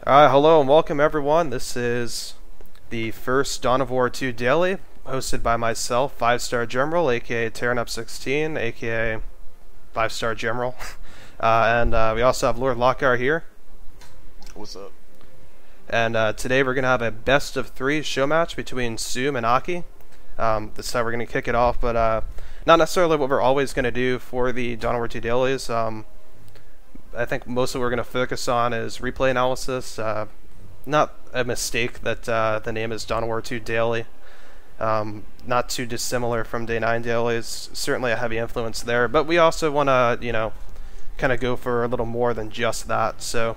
Hello and welcome everyone. This is the first Dawn of War 2 Daily, hosted by myself, 5-Star General, aka Terranup16, aka 5-Star General. And we also have Lord Lokgar here. What's up? And today we're going to have a best of 3 show match between Soom and Aki. This is how we're going to kick it off, but not necessarily what we're always going to do for the Dawn of War 2 Dailies. I think most of what we're going to focus on is replay analysis. Not a mistake that the name is Dawn of War 2 Daily. Not too dissimilar from Day 9 Dailies. Certainly a heavy influence there, but we also want to, kind of go for a little more than just that. So,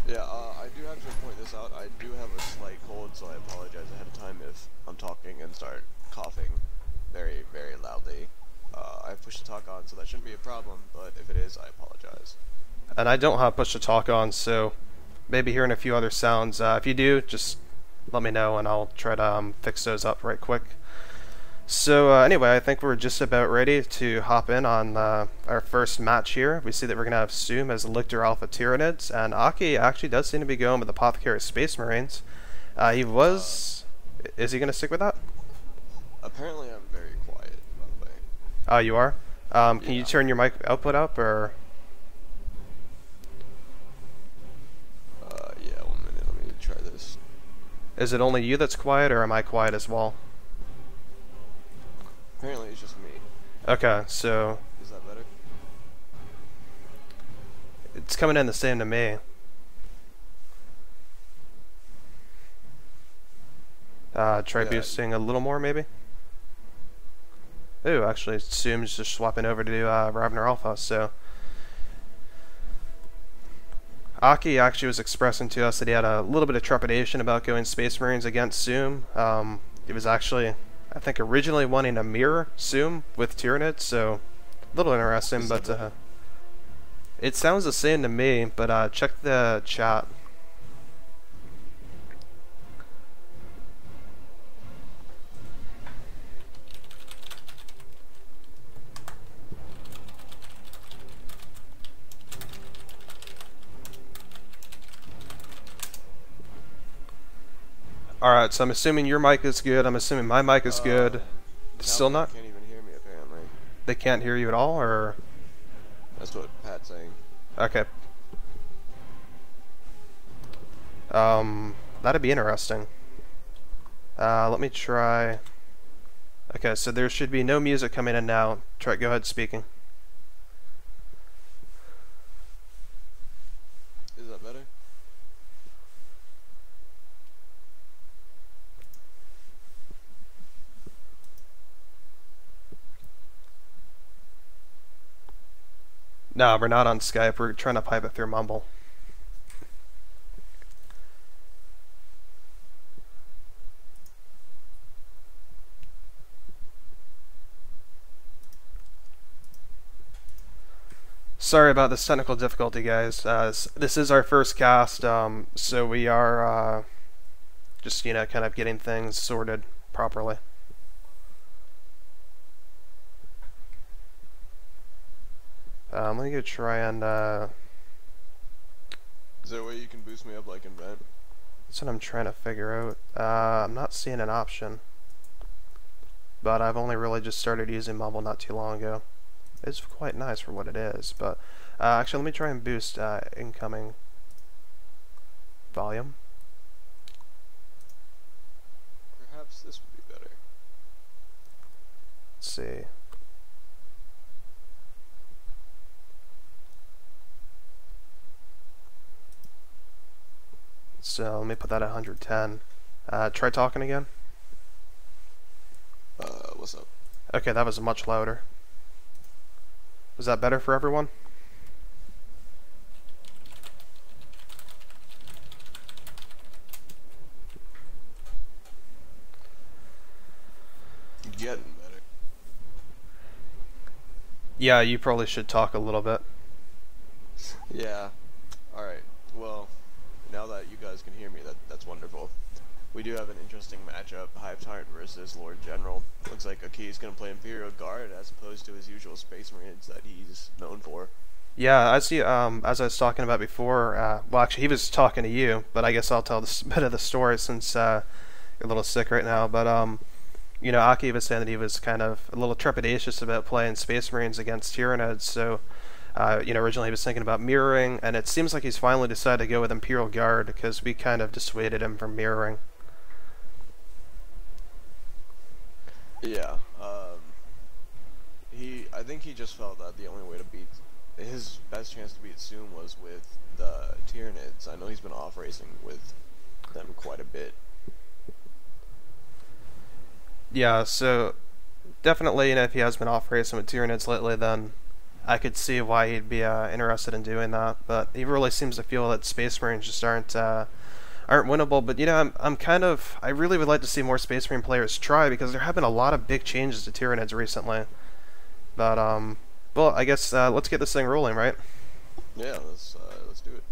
Yeah, I do have to point this out. I do have a slight cold, so I apologize ahead of time if I'm talking and start coughing very, very loudly. I pushed the talk on, so that shouldn't be a problem, but if it is, I apologize. and I don't have push to talk on, so maybe hearing a few other sounds. If you do, just let me know and I'll try to fix those up right quick. So anyway, I think we're just about ready to hop in on our first match here. We see that we're going to have Soom as Lictor Alpha Tyranids, and Aki actually does seem to be going with Apothecary Space Marines. He was... is he going to stick with that? Apparently I'm very quiet, by the way. Oh, you are? Can Yeah. you turn your mic output up, or...? Yeah, 1 minute, let me try this. Is it only you that's quiet, or am I quiet as well? Apparently it's just me. Okay, so... Is that better? it's coming in the same to me. Try Yeah. boosting a little more, maybe? Ooh, actually, Soom's just swapping over to Ravner Alpha, so... Aki actually was expressing to us that he had a little bit of trepidation about going Space Marines against Soom. He was actually, I think, originally wanting to mirror Soom with Tyranid, so a little interesting, but it sounds the same to me, but check the chat. Alright, so I'm assuming your mic is good, I'm assuming my mic is good. Still Now not? they can't even hear me, apparently. They can't hear you at all, or...? That's what Pat's saying. Okay. That'd be interesting. Let me try... Okay, so there should be no music coming in now. Go ahead speaking. Is that better? No, we're not on Skype. We're trying to pipe it through Mumble. Sorry about this technical difficulty, guys. This is our first cast, so we are just, kind of getting things sorted properly. Let me go try and... Is there a way you can boost me up like in Vent? that's what I'm trying to figure out. I'm not seeing an option. But I've only really just started using Mumble not too long ago. It's quite nice for what it is, but... actually, let me try and boost incoming volume. Perhaps this would be better. Let's see. So let me put that at 110. Try talking again. What's up? Okay, that was much louder. Was that better for everyone? Getting better. Yeah, you probably should talk a little bit. Yeah. Alright. Well, now that you guys can hear me, that's wonderful. We do have an interesting matchup, Hive Tyrant versus Lord General. Looks like Aki is going to play Imperial Guard as opposed to his usual Space Marines that he's known for. Yeah, as I was talking about before, well, actually, he was talking to you, but I guess I'll tell this bit of the story since you're a little sick right now. But Aki was saying that he was kind of a little trepidatious about playing Space Marines against Tyranids. So, originally he was thinking about mirroring, and it seems like he's finally decided to go with Imperial Guard because we kind of dissuaded him from mirroring. Yeah. I think he just felt that the only way to beat his best chance to beat Soom was with the Tyranids. I know he's been off racing with them quite a bit. Yeah, so definitely, if he has been off racing with Tyranids lately, then I could see why he'd be interested in doing that. But he really seems to feel that Space Marines just aren't winnable. But I really would like to see more Space Marine players try because there have been a lot of big changes to Tyranids recently. But well, I guess let's get this thing rolling, right? Yeah, let's do it.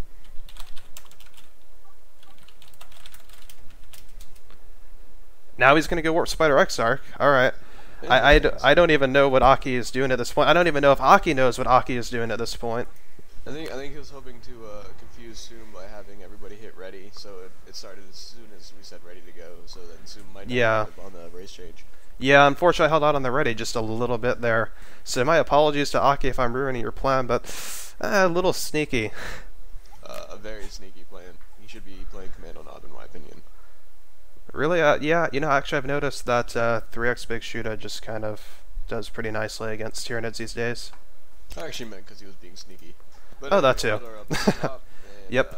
Now he's gonna go Warp Spider Exarch. All right. Yeah, I don't even know what Aki is doing at this point. I don't even know if Aki knows what Aki is doing at this point. I think he was hoping to confuse Soom by having everybody hit ready, so it started as soon as we said ready to go. So then Soom might not have on the race change. Yeah, unfortunately, I held out on the ready just a little bit there. So my apologies to Aki if I'm ruining your plan, but a little sneaky. A very sneaky plan. He should be playing Commando Knob, in my opinion. Really? Yeah, actually I've noticed that 3x Big Shooter just kind of does pretty nicely against Tyranids these days. I actually meant because he was being sneaky. But that too. Up at the top and, Yep.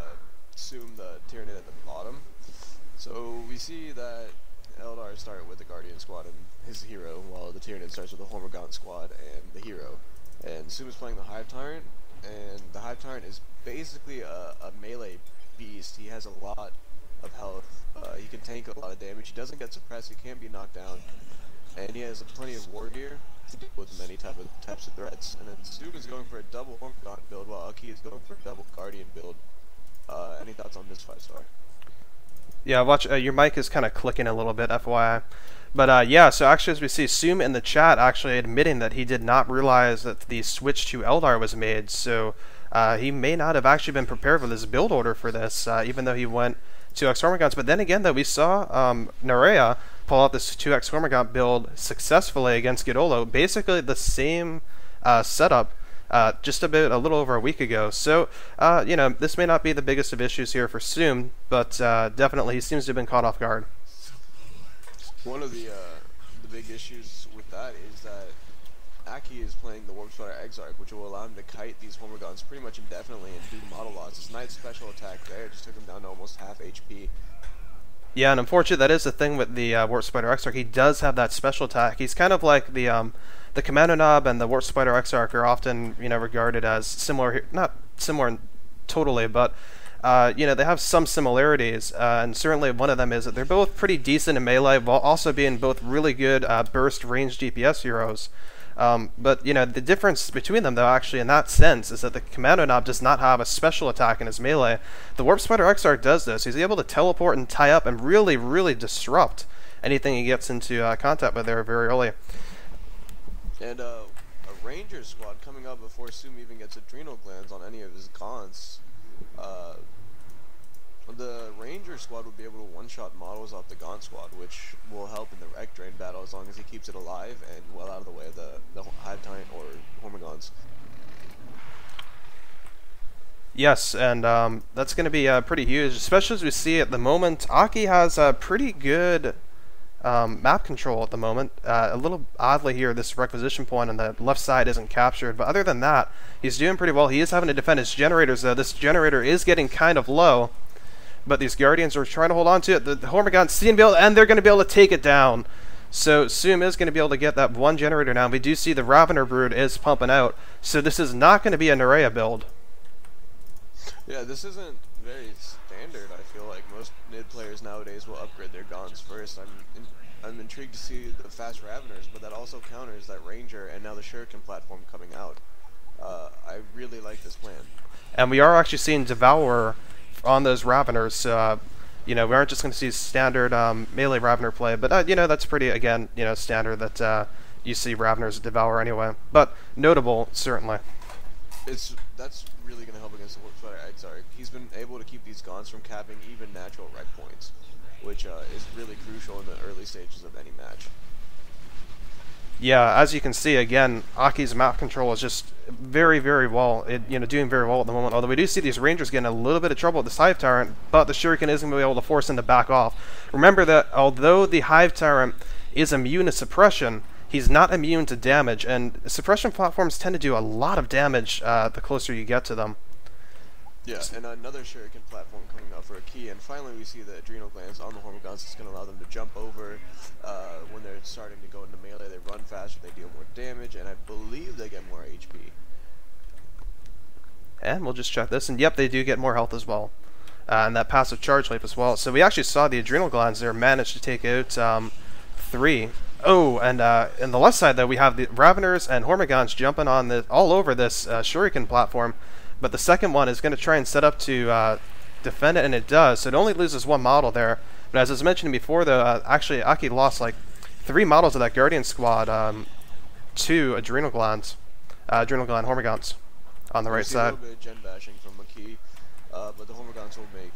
Soom the Tyranid at the bottom. So we see that Eldar started with the Guardian squad and his hero, while the Tyranid starts with the Hormigaunt squad and the hero. And Soom is playing the Hive Tyrant, and the Hive Tyrant is basically a melee beast. He has a lot of health. He can tank a lot of damage. He doesn't get suppressed. He can't be knocked down, and he has plenty of war gear to deal with many types of threats. And then Soom is going for a double Hormigaunt build, while Aki is going for a double Guardian build. Any thoughts on this 5-star? Yeah, watch. Your mic is kind of clicking a little bit, FYI. But yeah, so actually, as we see, Soom in the chat actually admitting that he did not realize that the switch to Eldar was made. So he may not have actually been prepared for this build order for this, even though he went 2x Hormigauns. But then again, though, we saw Nerea pull out this 2x Hormigaunt build successfully against Gidolo. Basically the same setup. Just a little over a week ago. So, this may not be the biggest of issues here for Soom, but definitely he seems to have been caught off guard. One of the big issues with that is that Aki is playing the Warp Spider Exarch, which will allow him to kite these Hormigauns pretty much indefinitely and do model loss. His Knight's special attack there just took him down to almost half HP. Yeah, and unfortunately, that is the thing with the Warp Spider Exarch. He does have that special attack. He's kind of like the Commando Knob and the Warp Spider Exarch are often, regarded as similar, not similar totally, but they have some similarities, and certainly one of them is that they're both pretty decent in melee, while also being both really good burst range DPS heroes. But the difference between them, though, actually in that sense, is that the Commando Knob does not have a special attack in his melee. The Warp Spider Exarch does this. He's able to teleport and tie up and really, really disrupt anything he gets into contact with there very early. And a Ranger squad coming up before Soom even gets adrenal glands on any of his gaunts. The Ranger squad will be able to one-shot models off the Gaunt squad, which will help in the Wreck Drain battle as long as he keeps it alive and well out of the way of the Hive Tyrant or Hormigauns. Yes, and that's going to be pretty huge, especially as we see at the moment, Aki has a pretty good map control at the moment. A little oddly here, this requisition point on the left side isn't captured, but other than that, he's doing pretty well. He is having to defend his generators, though. This generator is getting kind of low, but these Guardians are trying to hold on to it. The Hormigauns see and build, and they're going to be able to take it down. So Soom is going to be able to get that one generator now. We do see the Ravener Brood is pumping out, so this is not going to be a Nerea build. Yeah, this isn't very standard. I feel like most mid players nowadays will upgrade their Gaunts first. I'm intrigued to see the fast Raveners, but that also counters that Ranger and now the Shuriken platform coming out. I really like this plan. And we are actually seeing Devour on those Raveners. We aren't just going to see standard melee Ravener play, but that's pretty, again, standard that you see Raveners Devour anyway. But notable, certainly. That's really going to help against the Warfighter Exarch. He's been able to keep these Gaunts from capping even natural red points, which is really crucial in the early stages of any match. Yeah, as you can see, again, Aki's map control is just very, very well, doing very well at the moment. Although we do see these Rangers getting a little bit of trouble with this Hive Tyrant, but the Shuriken isn't going to be able to force him to back off. Remember that although the Hive Tyrant is immune to suppression, he's not immune to damage, and suppression platforms tend to do a lot of damage the closer you get to them. Yeah, and another Shuriken platform coming out for a key, and finally we see the Adrenal Glands on the Hormagaunts. It's going to allow them to jump over when they're starting to go into melee. They run faster, they deal more damage, and I believe they get more HP. And we'll just check this, and yep, they do get more health as well. And that passive charge life as well. So we actually saw the Adrenal Glands there manage to take out 3. Oh, and in the left side though, we have the Raveners and Hormagaunts jumping on all over this Shuriken platform. But the second one is going to try and set up to defend it, and it does. So it only loses 1 model there. But as I was mentioning before, though, actually Aki lost like 3 models of that Guardian squad to Adrenal Gland Hormagaunts on the right side. A little bit of gen bashing from Aki, but the Hormagaunts will make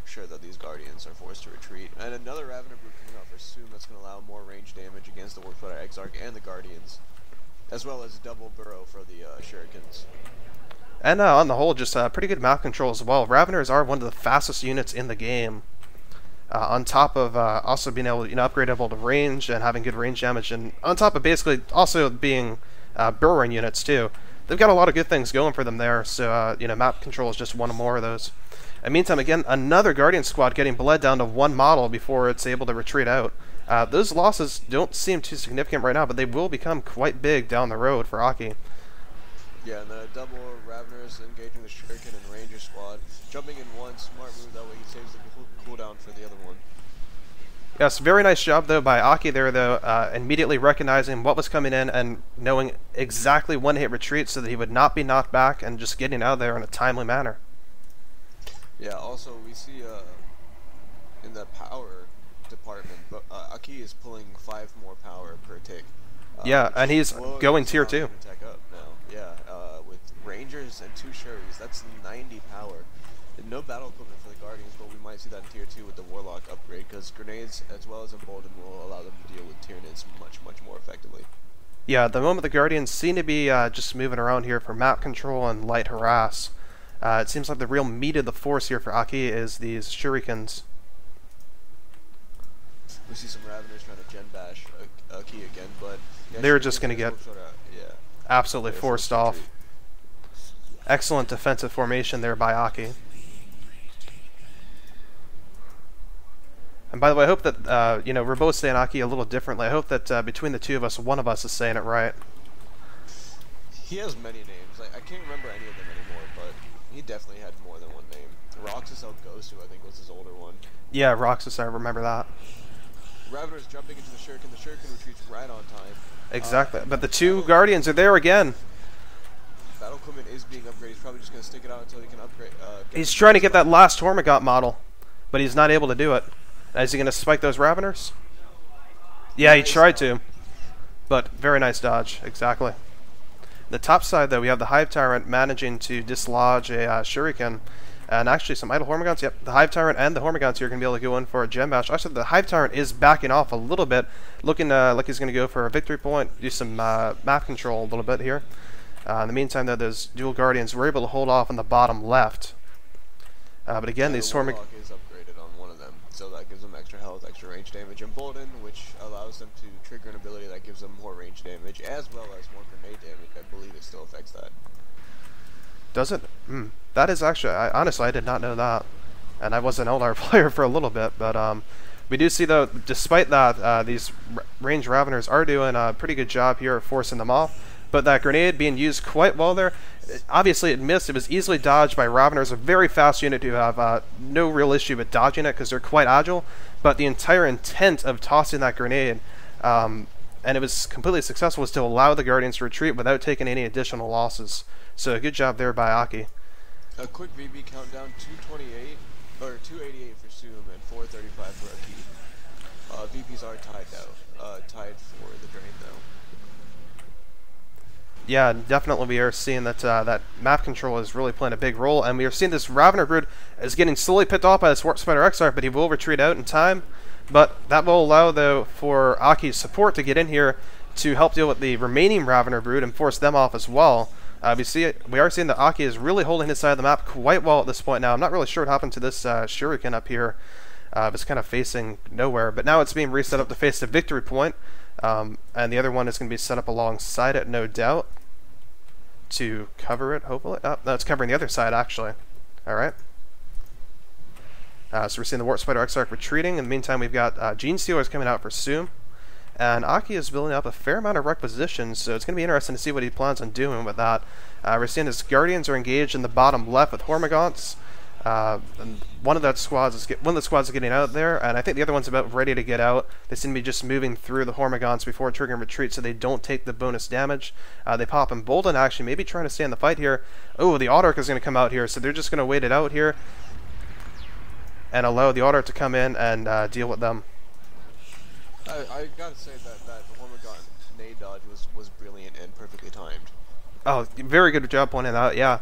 sure that these Guardians are forced to retreat. And another Ravener group coming out for Soom that's going to allow more range damage against the Warfighter Exarch and the Guardians, as well as double burrow for the Shurikens. And on the whole, just pretty good map control as well. Raveners are one of the fastest units in the game. On top of also being able to upgradable to range and having good range damage, and on top of basically also being burrowing units too. They've got a lot of good things going for them there. So map control is just one more of those. In the meantime, again, another Guardian squad getting bled down to 1 model before it's able to retreat out. Those losses don't seem too significant right now, but they will become quite big down the road for Aki. Yeah, and the double Raveners engaging the Shuriken and Ranger squad. Jumping in one smart move, that way he saves the cooldown for the other one. Yes, very nice job though by Aki there though, immediately recognizing what was coming in and knowing exactly when to hit retreat so that he would not be knocked back and just getting out of there in a timely manner. Yeah, also we see in the power department, Aki is pulling 5 more power per tick. Yeah, and he's going tier 2. Tech up now. Yeah, with Rangers and 2 Shuris, that's 90 power. And no battle equipment for the Guardians, but we might see that in tier 2 with the Warlock upgrade, because grenades as well as Embolden will allow them to deal with Tyranids much, much more effectively. Yeah, at the moment the Guardians seem to be just moving around here for map control and light harass. It seems like the real meat of the force here for Aki is these Shurikens. We see some Raveners trying to gen bash Aki again, but yeah, they're just going to get absolutely forced off. Excellent defensive formation there by Aki. And by the way, I hope that we're both saying Aki a little differently. I hope that between the two of us, one of us is saying it right. He has many names. I can't remember any of them anymore, but he definitely had more than one name. Roxas El Ghostu, I think, was his older one. Yeah, Roxas, I remember that. Raveners jumping into the Shuriken. The Shuriken retreats right on time. Exactly, but the 2 Guardians are there again. Battle equipment is being upgraded. He's probably just going to stick it out until he can upgrade. He's trying to get that last Hormagaunt model, but he's not able to do it. Is he going to spike those Raveners? Yeah, he tried to, but very nice dodge, exactly. The top side, though, we have the Hive Tyrant managing to dislodge a Shuriken, and actually some idle Hormagaunts. Yep, the Hive Tyrant and the Hormagaunts here are going to be able to go in for a gem bash. Actually, the Hive Tyrant is backing off a little bit, looking like he's going to go for a victory point, do some map control a little bit here. In the meantime, though, those dual Guardians were able to hold off on the bottom left. But again, these Warlock is upgraded on one of them, so that gives them extra health, extra range damage, and Embolden, which allows them to trigger an ability that gives them more range damage, as well as more grenade damage. I believe it still affects that. Does it? That is actually, honestly, I did not know that. And I was an Eldar player for a little bit, but we do see, though, despite that, these range Raveners are doing a pretty good job here of forcing them off. But that grenade being used quite well there, obviously it missed. It was easily dodged by Raveners, a very fast unit who have no real issue with dodging it because they're quite agile. But the entire intent of tossing that grenade, and it was completely successful, was to allow the Guardians to retreat without taking any additional losses. So good job there by Aki. A quick VB countdown: 228 or 288 for Soom and 435 for Aki. VPs are tied now. Tied for the drain though. Yeah, definitely we are seeing that that map control is really playing a big role, and we are seeing this Ravener Brood is getting slowly picked off by this Warp Spider Exarch, but he will retreat out in time. But that will allow, though, for Aki's support to get in here to help deal with the remaining Ravener Brood and force them off as well. We are seeing that Aki is really holding his side of the map quite well at this point now. I'm not really sure what happened to this Shuriken up here. It's kind of facing nowhere, but now it's being reset up to face the victory point, and the other one is going to be set up alongside it, no doubt, to cover it, hopefully. Oh, no, it's covering the other side, actually. Alright. So we're seeing the Warp Spider Exarch retreating. In the meantime, we've got Gene Stealers coming out for Soom. And Aki is building up a fair amount of requisitions, so it's going to be interesting to see what he plans on doing with that. We're seeing his Guardians are engaged in the bottom left with Hormagaunts. And one of the squads is getting out there, and I think the other one's about ready to get out. They seem to be just moving through the Hormagaunts before triggering retreat, so they don't take the bonus damage. They pop Embolden, actually, maybe trying to stay in the fight here. Oh, the Autarch is going to come out here, so they're just going to wait it out here and allow the Autarch to come in and deal with them. I gotta say that Hormagaun nade dodge was brilliant and perfectly timed. Oh, very good job pointing that out, yeah.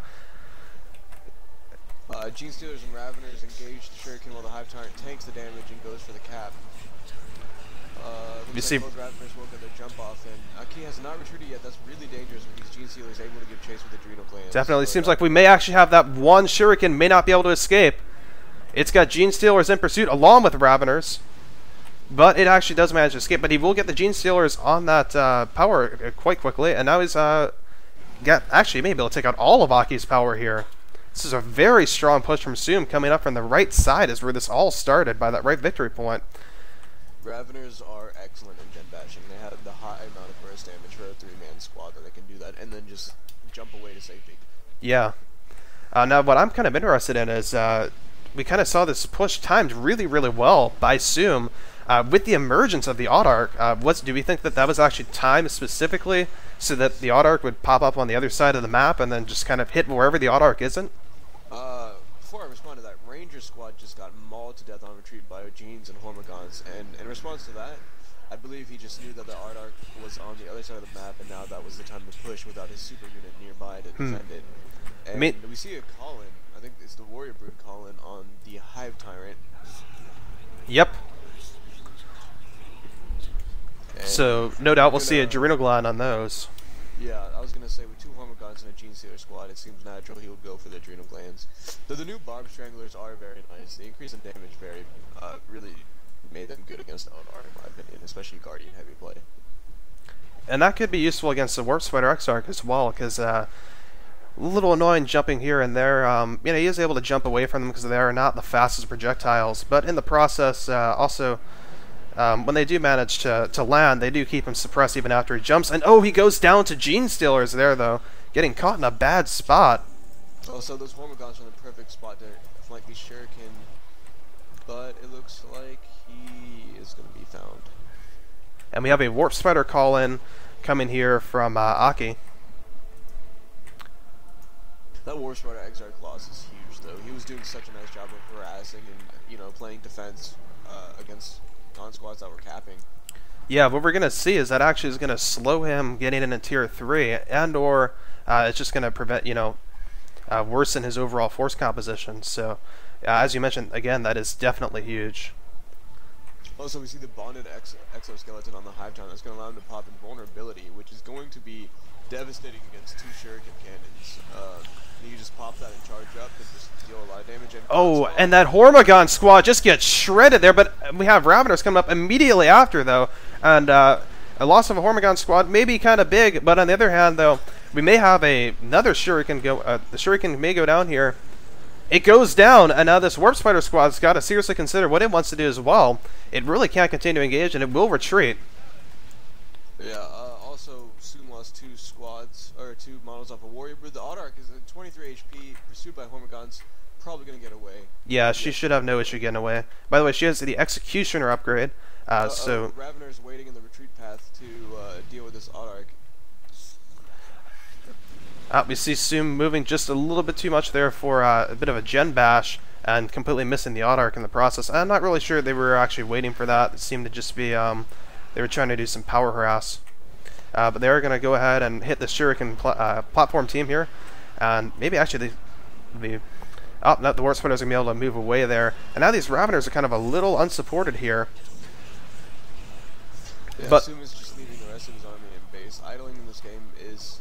Gene Stealers and Raveners engage the Shuriken while the Hive Tyrant takes the damage and goes for the cap. You see, both Raveners will get their jump off, and Aki has not retreated yet. That's really dangerous with these Gene Stealers able to give chase with Adrenal Glands. Definitely seems like we may actually have that one Shuriken may not be able to escape. It's got Gene Stealers in pursuit along with Raveners, but it actually does manage to escape. But he will get the Gene Stealers on that power quite quickly, and now he's actually may be able to take out all of Aki's power here. This is a very strong push from Soom coming up from the right side is where this all started by that right victory point. Raveners are excellent in gen bashing. They have the high amount of burst damage for a 3-man squad that they can do that and then just jump away to safety. Yeah. Now what I'm kind of interested in is we kind of saw this push timed really, really well by Soom with the emergence of the Autarch. Do we think that that was actually timed specifically so that the Autarch would pop up on the other side of the map and then just kind of hit wherever the Autarch isn't? Before I respond to that, Ranger squad just got mauled to death on retreat by Genes and Hormagaunts, and in response to that, I believe he just knew that the Autarch was on the other side of the map, and now that was the time to push without his super unit nearby to defend it. And we see a call-in, I think it's the Warrior Brood call-in on the Hive Tyrant. Yep. And so, no doubt we'll see a Adrenal Gland on those. Yeah, I was going to say, with 2 Hormagaunts and a Gene Stealer squad, it seems natural he would go for the Adrenal Glands. Though the new Barb Stranglers are very nice. The increase in damage really made them good against Eldar, in my opinion, especially Guardian heavy play. And that could be useful against the Warp Spider Exarch as well, because a little annoying jumping here and there. You know, he is able to jump away from them because they are not the fastest projectiles, but in the process, also, when they do manage to land, they do keep him suppressed even after he jumps. And oh, he goes down to Gene Stealers there, though, getting caught in a bad spot. Also, those Hormagaunts are in the perfect spot to flank these Shuriken, but it looks like he is going to be found. And we have a Warp Spider call-in coming here from Aki. That Warp Spider Exarch loss is huge, though. He was doing such a nice job of harassing and, you know, playing defense against non-squads that were capping. Yeah, what we're going to see is that actually is going to slow him getting into Tier 3, and or it's just going to prevent, you know, worsen his overall force composition. So, as you mentioned, again, that is definitely huge. Also, we see the bonded exoskeleton on the Hive Town that's going to allow him to pop invulnerability, which is going to be devastating against 2 Shuriken cannons. You can just pop that and charge up and just deal a lot of damage. And that Hormagaun squad just gets shredded there, but we have Raveners coming up immediately after, though. And a loss of a Hormagaun squad may be kind of big, but on the other hand, though, we may have another Shuriken go. The Shuriken may go down here. It goes down, and now this Warp Spider squad's got to seriously consider what it wants to do as well. It really can't continue to engage, and it will retreat. Yeah, also, Soom lost 2 squads, or 2 models off a Warrior Brood. The Autarch is at 23 HP, pursued by Hormagaunts, probably going to get away. Yeah, she should have no issue getting away. By the way, she has the Executioner upgrade, so... Ravener's waiting in the retreat path to deal with this Autarch. We see Soom moving just a little bit too much there for a bit of a gen bash, and completely missing the Autarch in the process. I'm not really sure they were actually waiting for that. It seemed to just be, they were trying to do some power harass. but they're going to go ahead and hit the Shuriken platform team here. And maybe actually the Warp Spider's going to be able to move away there. And now these Raveners are kind of a little unsupported here. Yeah, but Soom is just leaving the rest of his army in base. Idling in this game is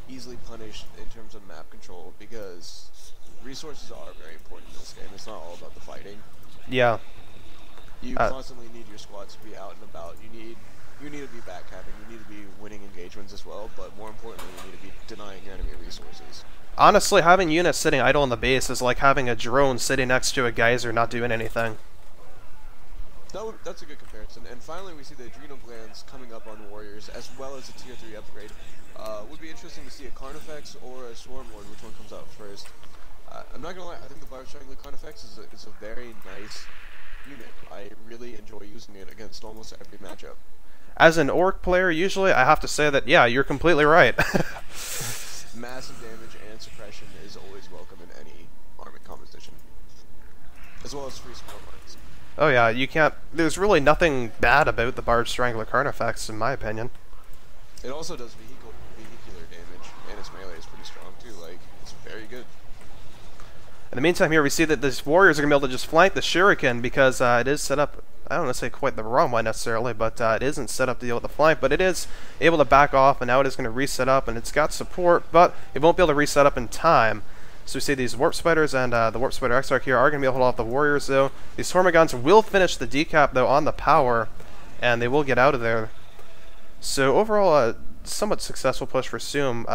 easily punished in terms of map control because resources are very important in this game. It's not all about the fighting. yeah. You constantly need your squads to be out and about. You need to be backcapping. You need to be winning engagements as well. But more importantly, you need to be denying your enemy resources. Honestly, having units sitting idle on the base is like having a drone sitting next to a geyser not doing anything. That's a good comparison. And finally, we see the adrenal glands coming up on warriors, as well as a tier 3 upgrade. Would be interesting to see a Carnifex or a Swarm Lord, which one comes out first. I'm not gonna lie, I think the Barb Strangler Carnifex is a very nice unit. I really enjoy using it against almost every matchup. As an orc player, usually I have to say that, yeah, you're completely right. Massive damage and suppression is always welcome in any army composition, as well as free small mines. Oh yeah, you can't. There's really nothing bad about the Barb Strangler Carnifex, in my opinion. It also does vehicular damage, and its melee is pretty strong too. Like, it's very good. In the meantime, here we see that these warriors are going to be able to just flank the Shuriken because it is set up, I don't want to say quite the wrong way necessarily, but it isn't set up to deal with the flank, but it is able to back off, and now it is going to reset up, and it's got support, but it won't be able to reset up in time. So we see these Warp Spiders and the Warp Spider Exarch here are going to be able to hold off the warriors, though. These Hormigons will finish the decap, though, on the power, and they will get out of there. So overall, somewhat successful push for Soom.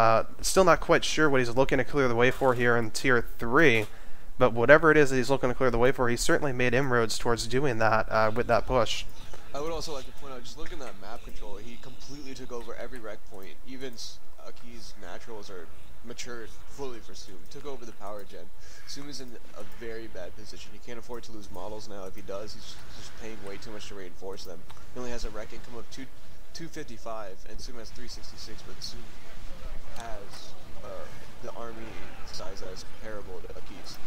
Still not quite sure what he's looking to clear the way for here in Tier 3. But whatever it is that he's looking to clear the way for, he certainly made inroads towards doing that with that push. I would also like to point out, just looking at map control, he completely took over every rec point. Even Aki's naturals are matured fully for Soom. He took over the power gen. Soom is in a very bad position. He can't afford to lose models now. If he does, he's just paying way too much to reinforce them. He only has a rec income of 255, and Soom has 366, but Soom has the army size that is comparable to Aki's.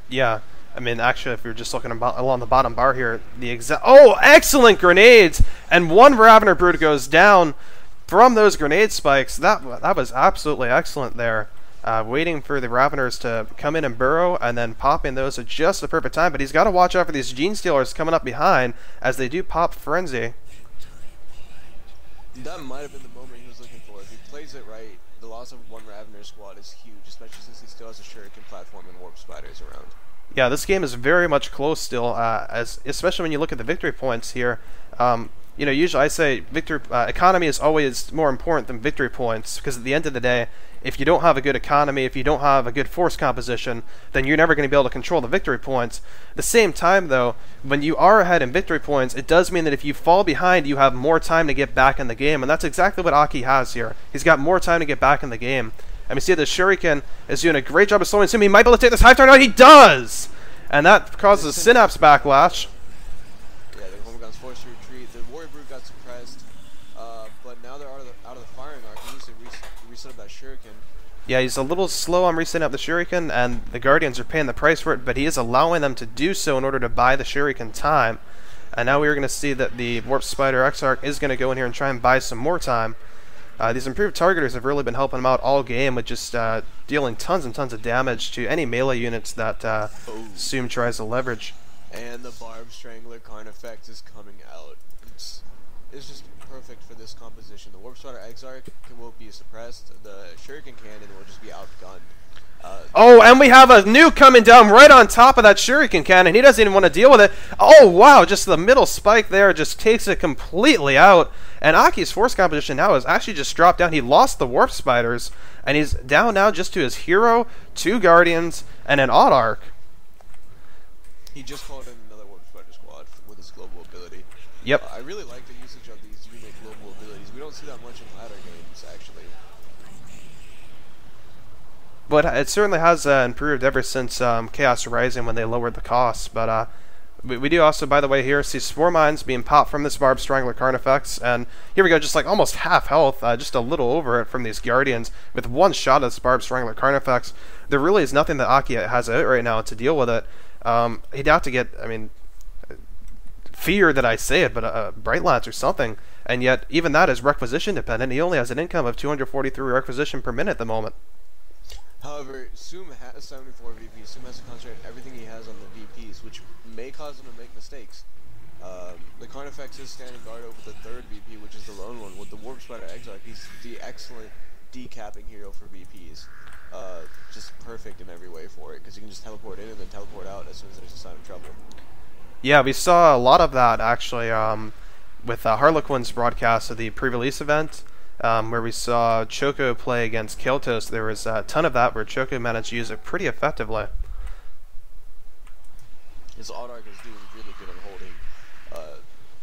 Yeah, I mean, actually, if you're just looking along the bottom bar here, excellent grenades! And one Ravener Brood goes down from those grenade spikes. That was absolutely excellent there. Waiting for the Raveners to come in and burrow, and then popping those at just the perfect time. But he's got to watch out for these Gene Stealers coming up behind, as they do pop Frenzy. That might have been the moment he was looking for. If he plays it right, the loss of one Ravener squad is huge, especially since he still has a Shuriken platform and Warp Spiders around. Yeah, this game is very much close still, especially when you look at the victory points here. You know, usually I say economy is always more important than victory points, because at the end of the day, if you don't have a good economy, if you don't have a good force composition, then you're never going to be able to control the victory points. At the same time, though, when you are ahead in victory points, it does mean that if you fall behind, you have more time to get back in the game, and that's exactly what Aki has here. He's got more time to get back in the game. And we see the Shuriken is doing a great job of slowing Soom. He might be able to take this Hive Tower. No, he does! And that causes a Synapse backlash. Yeah, the Hormigon's forced to retreat. The Warrior Brood got suppressed, but now they're out of the firing arc. He needs to reset up that Shuriken. Yeah, he's a little slow on resetting up the Shuriken, and the Guardians are paying the price for it, but he is allowing them to do so in order to buy the Shuriken time. And now we're going to see that the Warp Spider Exarch is going to go in here and try and buy some more time. These improved targeters have really been helping him out all game with just dealing tons and tons of damage to any melee units that Soom tries to leverage. And the Barb Strangler Carnifex is coming out. It's just perfect for this composition. The Warp Spider Exarch will be suppressed. The Shuriken Cannon will just be outgunned. Oh, and we have a nuke coming down right on top of that Shuriken Cannon. He doesn't even want to deal with it. Oh, wow, just the middle spike there just takes it completely out. And Aki's force composition now has actually just dropped down. He lost the Warp Spiders, and he's down now just to his hero, 2 Guardians, and an Odd Arc. He just called in another Warp Spider squad with his global ability. Yep. I really like the usage of these unique global abilities. We don't see that much in ladder games, actually. But it certainly has improved ever since Chaos Rising when they lowered the costs. But we do also, by the way, here see Spore Mines being popped from this Barb Strangler Carnifex. And here we go, just like almost half health, just a little over it from these Guardians with one shot of this Barb Strangler Carnifex. There really is nothing that Aki has out right now to deal with it. He'd have to get, I mean, fear that I say it, but a Bright Lance or something. and yet even that is requisition dependent. He only has an income of 243 requisition per minute at the moment. However, Soom has 74 VPs. Soom has to concentrate everything he has on the VPs, which may cause him to make mistakes. The Carnifex is standing guard over the third VP, which is the lone one. With the Warp Spider Exarch, he's the excellent decapping hero for VPs. Just perfect in every way for it, because he can just teleport in and then teleport out as soon as there's a sign of trouble. Yeah, we saw a lot of that actually with Harlequin's broadcast of the pre-release event, where we saw Choco play against Keltos. There was a ton of that where Choco managed to use it pretty effectively. His Autark is doing really good on holding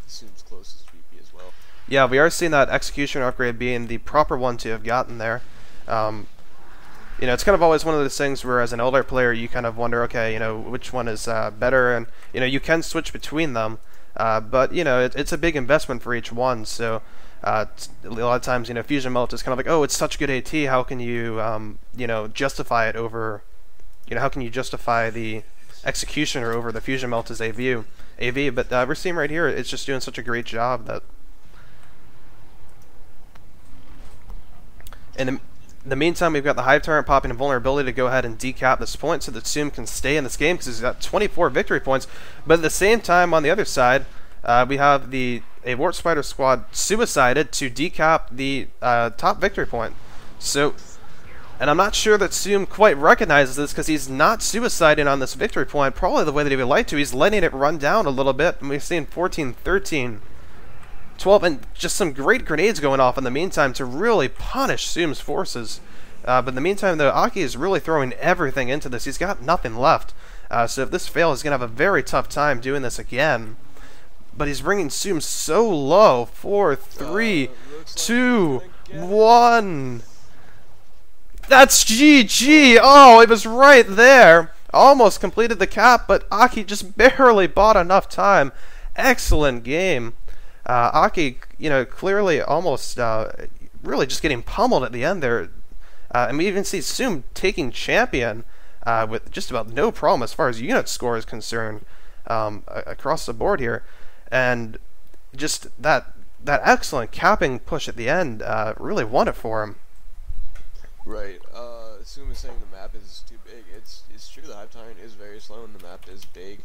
Soom's closest VP as well. Yeah, we are seeing that execution upgrade being the proper one to have gotten there. You know, it's kind of always one of those things where as an older player you kind of wonder, okay, you know, which one is better, and you know, you can switch between them, but you know, it's a big investment for each one. So a lot of times, you know, Fusion Melt is kind of like, oh, it's such good AT, how can you, you know, justify it over, you know, how can you justify the Executioner over the Fusion Melt as AV? But we're seeing right here, it's just doing such a great job that. In the meantime, we've got the Hive Tyrant popping a vulnerability to go ahead and decap this point so that Soom can stay in this game because he's got 24 victory points. But at the same time, on the other side, we have a Warp Spider squad suicided to decap the top victory point. So, and I'm not sure that Soom quite recognizes this because he's not suiciding on this victory point probably the way that he would like to. He's letting it run down a little bit, and we've seen 14, 13, 12, and just some great grenades going off in the meantime to really punish Soom's forces. But in the meantime, though, Aki is really throwing everything into this. He's got nothing left. So if this fails, he's going to have a very tough time doing this again. But he's bringing Soom so low. 4, 3, 2, 1. That's GG! Oh, it was right there. Almost completed the cap, but Aki just barely bought enough time. Excellent game. Aki, you know, clearly almost really just getting pummeled at the end there. And we even see Soom taking champion with just about no problem as far as unit score is concerned across the board here. And just that excellent capping push at the end really won it for him. Right. Soom is saying the map is too big. It's true, the Hive Tyrant is very slow and the map is big.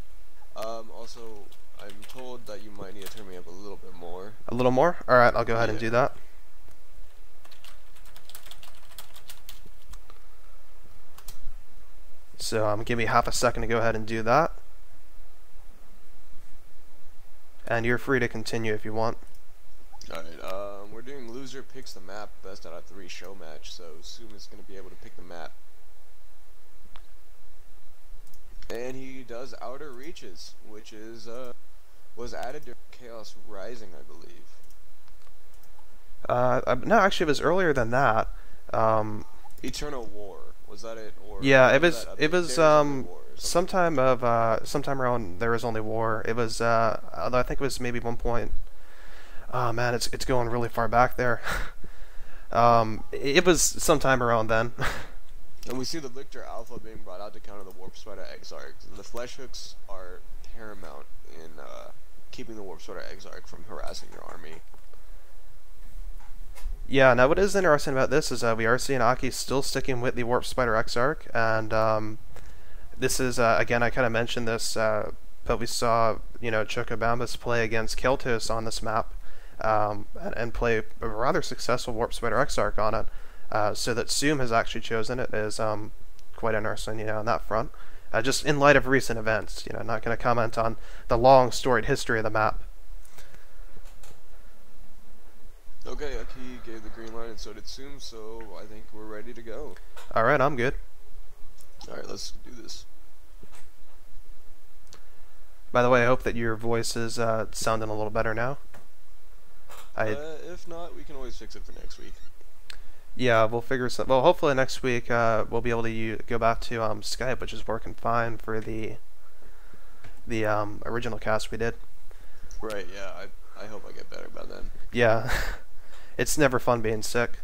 Also, I'm told that you might need to turn me up a little bit more. A little more? Alright, I'll go ahead and do that. So give me half a second to go ahead and do that. And you're free to continue if you want. Alright, we're doing loser picks the map, best out of 3 show match, so Soom is going to be able to pick the map. And he does Outer Reaches, which is was added during Chaos Rising, I believe. No, actually it was earlier than that. Eternal War, was that it? Or yeah, it was sometime around There Is Only War. It was although I think it was maybe 1 point. Oh man, it's going really far back there. It was sometime around then. And we see the Lictor Alpha being brought out to counter the Warp Spider Exarch. The Flesh Hooks are paramount in keeping the Warp Spider Exarch from harassing your army. Yeah, now what is interesting about this is we are seeing Aki still sticking with the Warp Spider Exarch, and this is, again, I kind of mentioned this, but we saw, you know, Chocobambas play against Keltos on this map, and play a rather successful Warp Spider Exarch on it. So that Soom has actually chosen it is quite interesting, you know, on that front. Just in light of recent events, you know, not going to comment on the long storied history of the map. Okay, Aki gave the green light and so did Soom, so I think we're ready to go. Alright, I'm good. Alright, let's do this. By the way, I hope that your voice is sounding a little better now. If not, we can always fix it for next week. Yeah, we'll figure some. Well, hopefully next week we'll be able to go back to Skype, which is working fine for the original cast we did. Right. Yeah. I hope I get better by then. Yeah, it's never fun being sick.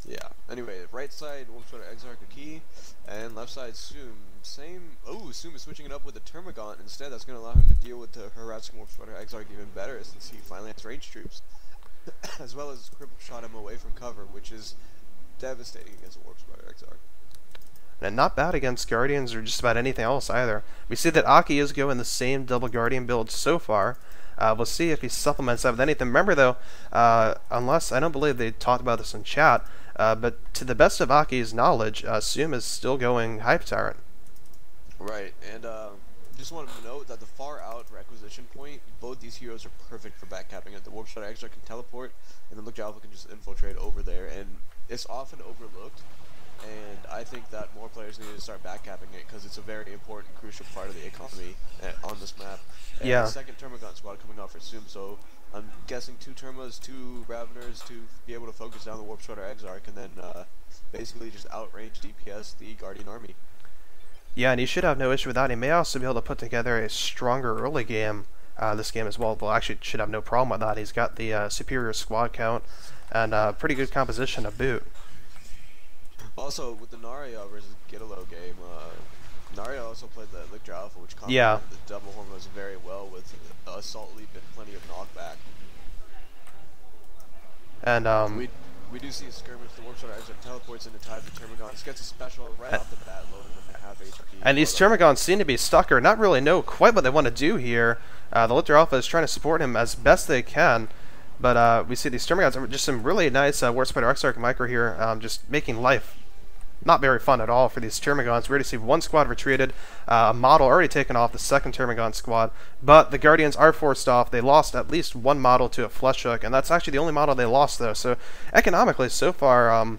Yeah. Anyway, right side, Warp Sweater, Exarch, Aki, and left side, Soom. Same. Oh, Soom is switching it up with the Termagant instead. That's going to allow him to deal with the harassing Warp Sweater, Exarch even better since he finally has range troops. As well as cripple shot him away from cover, which is devastating against a Warp Sweater, Exarch. And not bad against Guardians or just about anything else either. We see that Aki is going the same double Guardian build so far. We'll see if he supplements that with anything. Remember though, unless, I don't believe they talked about this in chat, but to the best of Aki's knowledge, Soom is still going Hype Tyrant. Right, and just wanted to note that the far out requisition point, both these heroes are perfect for backcapping it. The Warp Sweater Extra can teleport, and the Lokgar Alpha can just infiltrate over there, and it's often overlooked. And I think that more players need to start backcapping it because it's a very important, crucial part of the economy on this map. And Yeah. the second Termagant squad coming out for Soom, so I'm guessing 2 Termas, 2 Raveners to be able to focus down the Warp Sweater Exarch and then basically just outrange DPS the Guardian army. Yeah, and he should have no issue with that. He may also be able to put together a stronger early game this game as well. Well, actually, should have no problem with that. He's got the superior squad count and pretty good composition to boot. Also, with the Narya versus Gitalo game, Narya also played the Lokgar Alpha, which complemented Yeah. the double hormones very well with Assault Leap and plenty of knockback. And We do see a skirmish. The Warp Sweater Exarch teleports into time for Termagant. He gets a special right off the bat, loading him at half HP. and these Termagants seem to be stuck or not really know quite what they want to do here. The Lokgar Alpha is trying to support him as best they can, but we see these Termagants are just some really nice Warp Spider Exarch Micro here, just making life not very fun at all for these Termagants. We already see one squad retreated, a model already taken off the second Termagant squad, but the Guardians are forced off. They lost at least one model to a Flesh Hook, and that's actually the only model they lost though. So economically, so far,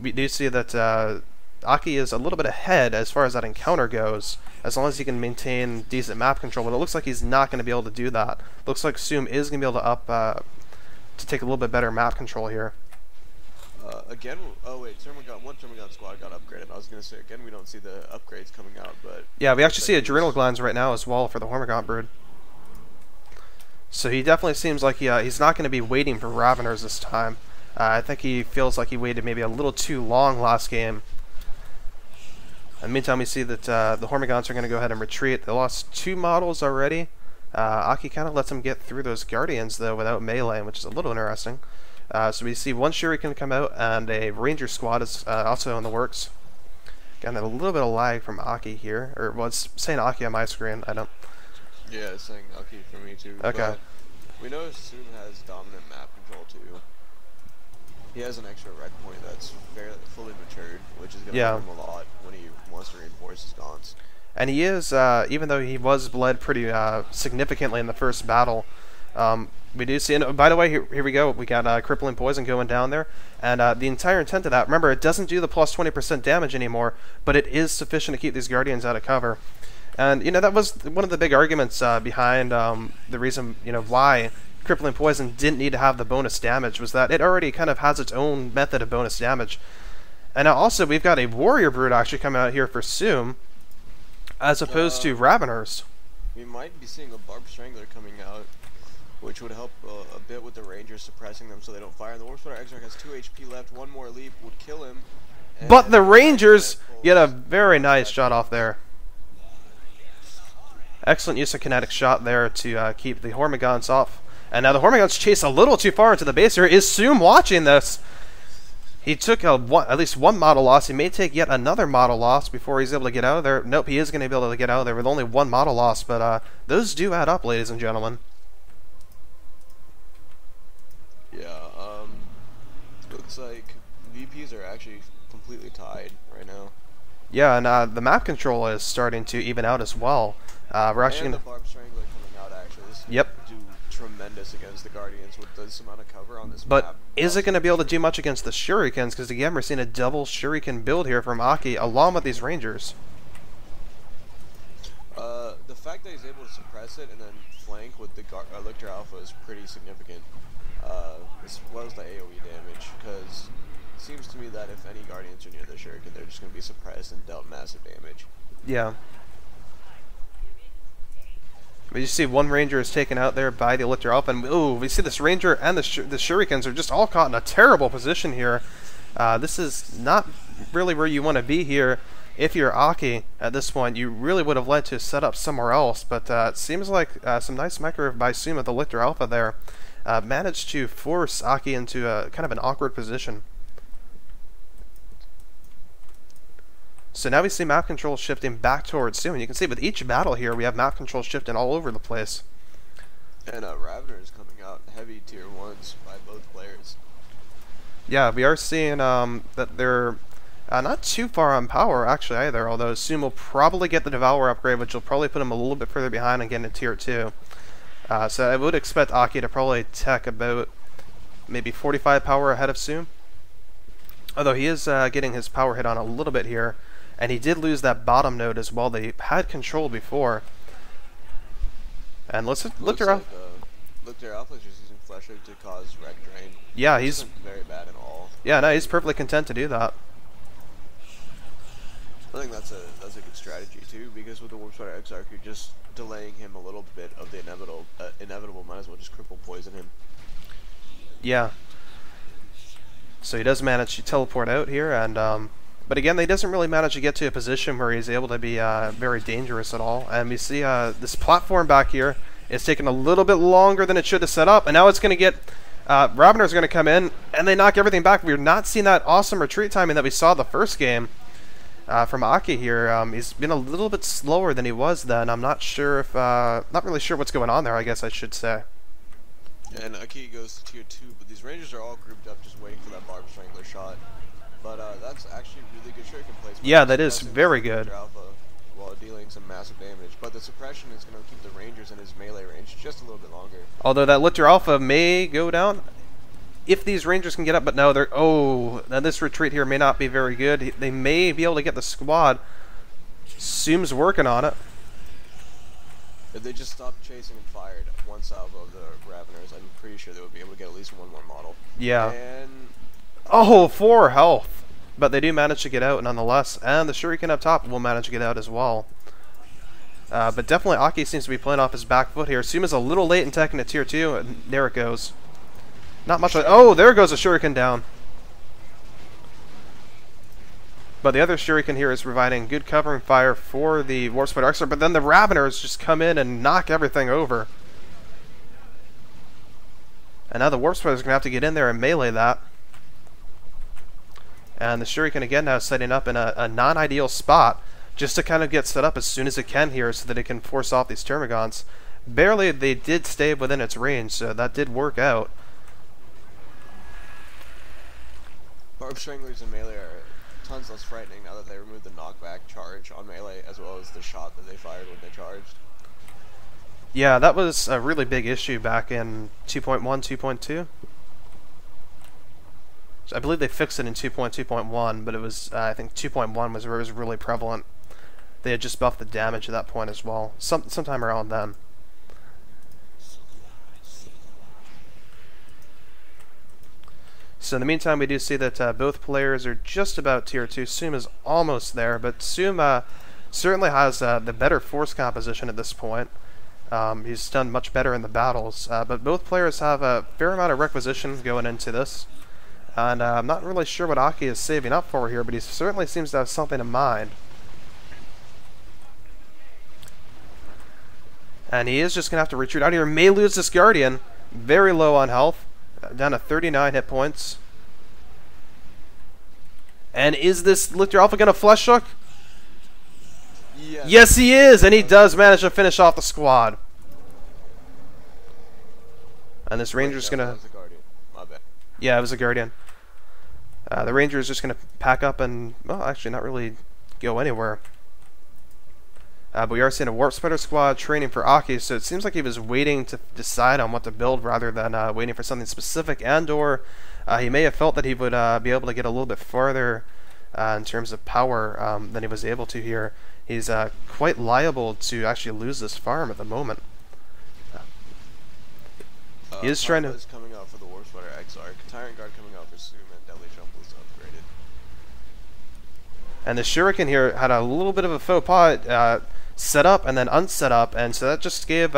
we do see that Aki is a little bit ahead as far as that encounter goes, as long as he can maintain decent map control, but it looks like he's not going to be able to do that. Looks like Soom is going to be able to up to take a little bit better map control here. Again, oh wait, one Termagant squad got upgraded. I was going to say, again, we don't see the upgrades coming out, but... Yeah, we actually see adrenal glands right now as well for the Hormigaunt brood. So he definitely seems like he's not going to be waiting for Raveners this time. I think he feels like he waited maybe a little too long last game. In the meantime, we see that the Hormigants are going to go ahead and retreat. They lost 2 models already. Aki kind of lets them get through those Guardians, though, without melee, which is a little interesting. So we see one Shuriken come out, and a Ranger squad is also in the works. Got a little bit of lag from Aki here, or well, it's saying Aki on my screen. I don't. Yeah, it's saying Aki for me too. Okay. But we know Soom has dominant map control too. He has an extra rec point that's fairly fully matured, which is going to help him a lot when he wants to reinforce his gaunts. And he is, even though he was bled pretty significantly in the first battle, we do see, and by the way, here we go, we got Crippling Poison going down there, and the entire intent of that, remember, it doesn't do the plus 20% damage anymore, but it is sufficient to keep these Guardians out of cover. And, you know, that was one of the big arguments behind the reason, you know, why Crippling Poison didn't need to have the bonus damage, was that it already kind of has its own method of bonus damage. And also, we've got a Warrior Brood actually coming out here for Soom, as opposed to Raveners. We might be seeing a Barb Strangler coming out, which would help a bit with the Rangers suppressing them so they don't fire. And the Warp Sweater Exarch has 2 HP left, one more leap would kill him. But the Rangers get a very nice shot off there. Excellent use of kinetic shot there to keep the Hormigants off. And now the Hormigants chase a little too far into the base here. Is Soom watching this? He took at least one model loss. He may take yet another model loss before he's able to get out of there. Nope, he is going to be able to get out of there with only one model loss. But those do add up, ladies and gentlemen. Yeah, looks like VPs are actually completely tied right now. Yeah, and the map control is starting to even out as well. We're actually and going the Barb Strangler coming out actually. This Yep. do tremendous against the Guardians with this amount of cover on this But map. is it going to be able to do much against the Shurikens? Because again, we're seeing a double Shuriken build here from Aki, along with these Rangers. The fact that he's able to suppress it and then flank with the Lokgar Alpha is pretty significant, as well as the AoE damage, because it seems to me that if any Guardians are near the Shuriken, they're just going to be suppressed and dealt massive damage. Yeah. But you see one Ranger is taken out there by the Lokgar Alpha, and ooh, we see this Ranger and the Shurikens are just all caught in a terrible position here. This is not really where you want to be here. If you're Aki at this point, you really would have led to set up somewhere else, but it seems like some nice microwave by Soom at the Lictor Alpha there managed to force Aki into a kind of an awkward position. So now we see map control shifting back towards Soom. You can see with each battle here, we have map control shifting all over the place. And Ravener is coming out heavy tier 1s by both players. Yeah, we are seeing that they're not too far on power, actually, either, although Soom will probably get the Devour upgrade, which will probably put him a little bit further behind and get into tier 2. So I would expect Aki to probably tech about maybe 45 power ahead of Soom. Although he is getting his power hit on a little bit here, and he did lose that bottom node as well that he had control before. And let's look around. Lictor Alpha is just using Flesh Hook to cause Wreck Drain. Yeah, he's very bad at all. Yeah, no, he's perfectly content to do that. I think that's a good strategy too, because with the Warp Spider Exarch, you're just delaying him a little bit of the inevitable. Might as well just cripple poison him. Yeah. So he does manage to teleport out here, and but again, he doesn't really manage to get to a position where he's able to be very dangerous at all. And we see this platform back here is taking a little bit longer than it should to set up, and now it's going to get Ravener's going to come in, and they knock everything back. We're not seeing that awesome retreat timing that we saw the first game from Aki here. He's been a little bit slower than he was then. I'm not sure if, not really sure what's going on there, I guess I should say. And Aki goes to tier 2, but these Rangers are all grouped up just waiting for that Barb Strangler shot. But that's actually really good shuriken placement. Yeah, that is very good. Alpha while dealing some massive damage. But the suppression is going to keep the Rangers in his melee range just a little bit longer. Although that Lictor Alpha may go down if these Rangers can get up, but no, they're... Oh, now this retreat here may not be very good. They may be able to get the squad. Soom's working on it. If they just stopped chasing and fired one salvo of the Raveners, I'm pretty sure they would be able to get at least one more model. Yeah. And... Oh, 4 health. But they do manage to get out nonetheless. And the Shuriken up top will manage to get out as well. But definitely Aki seems to be playing off his back foot here. Soom is a little late in teching at tier 2. And there it goes. Not much. Oh, there goes a Shuriken down. But the other Shuriken here is providing good covering fire for the Warp Spider Exarch. But then the Raveners just come in and knock everything over. And now the Warp Spider is going to have to get in there and melee that. And the Shuriken again now setting up in a non-ideal spot just to kind of get set up as soon as it can here so that it can force off these Termagants. Barely they did stay within its range, so that did work out. Barb Stranglers in melee are tons less frightening now that they removed the knockback charge on melee as well as the shot that they fired when they charged. Yeah, that was a really big issue back in 2.1, 2.2. I believe they fixed it in 2.2.1, but it was, I think 2.1 was where it was really prevalent. They had just buffed the damage at that point as well, sometime around then. So in the meantime, we do see that both players are just about tier 2. Soom is almost there, but Soom certainly has the better force composition at this point. He's done much better in the battles, but both players have a fair amount of requisition going into this. And I'm not really sure what Aki is saving up for here, but he certainly seems to have something in mind. And he is just going to have to retreat out here. May lose this Guardian. Very low on health. Down to 39 hit points. And is this Lictor Alpha going to Flesh Hook? Yes. Yes, he is! And he does manage to finish off the squad. And this Ranger's going to... Yeah, it was a Guardian. The Ranger is just going to pack up and, well, actually not really go anywhere. But we are seeing a Warp Spider squad training for Aki, so it seems like he was waiting to decide on what to build rather than waiting for something specific, and or he may have felt that he would be able to get a little bit farther in terms of power than he was able to here. He's quite liable to actually lose this farm at the moment. He is trying to... is coming out for the Warp Spider Exarch. Tyrant Guard coming out for Soom, and Deadly Jump was upgraded. And the Shuriken here had a little bit of a faux pas set up and then unset up, and so that just gave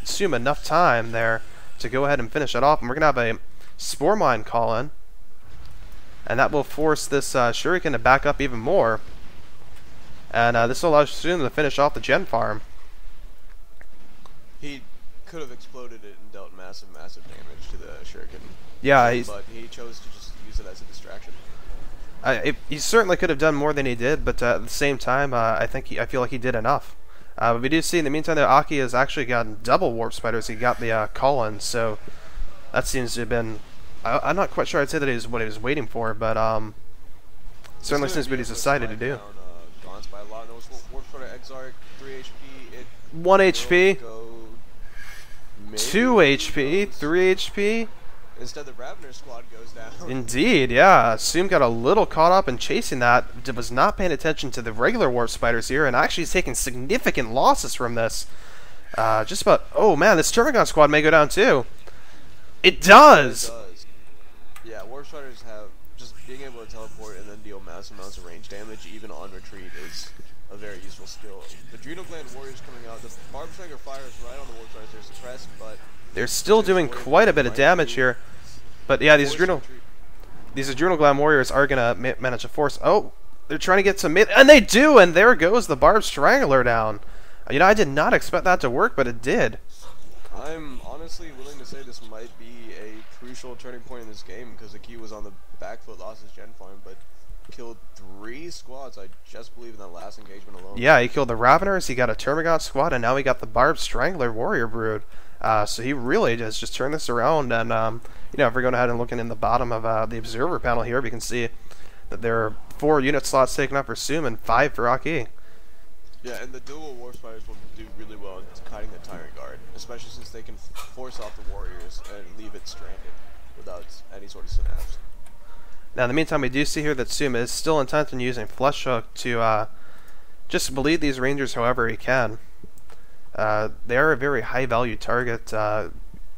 Soom enough time there to go ahead and finish it off. And we're going to have a Spore Mine call in. and that will force this Shuriken to back up even more. And this will allow Soom to finish off the gen farm. He could have exploded it and dealt massive damage to the Shuriken. Yeah, but he chose to just use it as a distraction. He certainly could have done more than he did, but at the same time, I feel like he did enough. But we do see in the meantime that Aki has actually gotten double warp spiders. He got the call-in, so that seems to have been. I'm not quite sure I'd say that is what he was waiting for, but certainly seems what he's decided to do. Gaunt's by a lot. No, warp spider Exarch, 3 HP. 1 HP, 2 HP, 3 HP. Instead, the Ravener squad goes down. Indeed, yeah. Soom got a little caught up in chasing that. Was not paying attention to the regular warp spiders here, and actually is taking significant losses from this. Just about. Oh man, this Termagon squad may go down too. It does. It does. Yeah, warp spiders have just being able to teleport and then deal massive amounts of range damage, even on retreat, is a very useful skill. The Adrenal Gland Warriors coming out. The Barb Striker fires right on the warp spiders. They're suppressed, but they're still doing quite a bit of damage here. But yeah, these Adrenal Gland Warriors are gonna manage to force. Oh, they're trying to get some and they do, and there goes the Barb Strangler down. You know, I did not expect that to work, but it did. I'm honestly willing to say this might be a crucial turning point in this game, because Aki was on the back foot, lost his gen farm, but killed 3 squads, I just believe, in that last engagement alone. Yeah, he killed the Raveners, he got a Termagant squad, and now he got the Barb Strangler Warrior Brood. So he really has just turned this around, and you know, if we're going ahead and looking in the bottom of the observer panel here, we can see that there are 4 unit slots taken up for Soom and 5 for Aki. Yeah, and the dual warp spiders will do really well in kiting the Tyrant Guard, especially since they can force off the warriors and leave it stranded without any sort of synapse. Now, in the meantime, we do see here that Soom is still intent on using Flesh Hook to just bleed these rangers however he can. They are a very high-value target,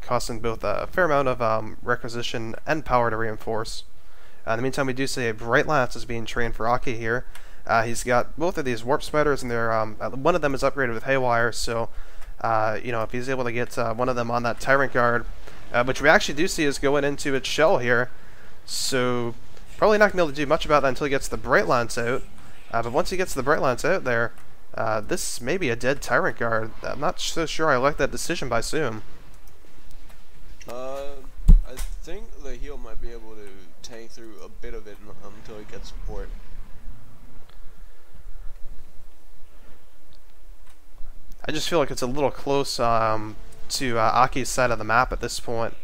costing both a fair amount of requisition and power to reinforce. In the meantime, we do see a Bright Lance is being trained for Aki here. He's got both of these warp spiders, and they're one of them is upgraded with Haywire. So, you know, if he's able to get one of them on that Tyrant Guard, which we actually do see is going into its shell here, so probably not gonna be able to do much about that until he gets the Bright Lance out. But once he gets the Bright Lance out there, this may be a dead Tyrant Guard. I'm not so sure I like that decision by Soom. I think the heal might be able to tank through a bit of it until he gets support. I just feel like it's a little close to Aki's side of the map at this point.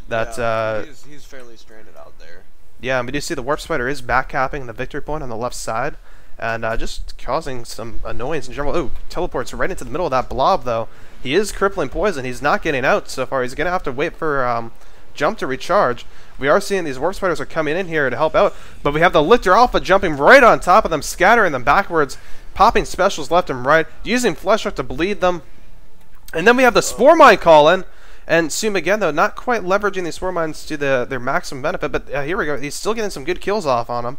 That yeah, he's fairly stranded out there. Yeah, and we do see the Warp Spider is backcapping the victory point on the left side, and just causing some annoyance in general. Ooh, teleports right into the middle of that blob, though. He is crippling poison. He's not getting out so far. He's going to have to wait for Jump to recharge. We are seeing these Warp Spiders are coming in here to help out, but we have the Lictor Alpha jumping right on top of them, scattering them backwards, popping specials left and right, using Flesh Hook to bleed them. And then we have the Spore Mine call in, and Soom again, though, not quite leveraging these Spore Mines to their maximum benefit, but here we go. He's still getting some good kills off on them.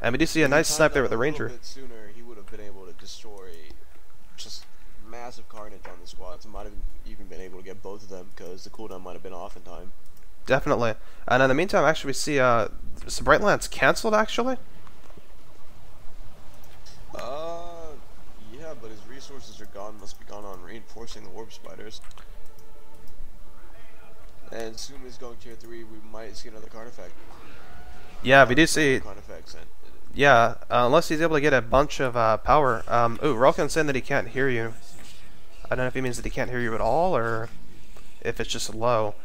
And we do see a nice snipe there with the Ranger. A bit sooner, he would have been able to destroy just massive carnage on the squads. Might have even been able to get both of them because the cooldown might have been off in time. Definitely. And in the meantime, actually, we see some Bright Lance canceled, actually. Yeah, but his resources are gone. Must be gone on reinforcing the Warp Spiders. And Soom is going tier 3. We might see another card effect. Yeah, we do see. Card effects. Yeah, unless he's able to get a bunch of power. Ooh, Rolkin's saying that he can't hear you. I don't know if he means that he can't hear you at all, or if it's just low.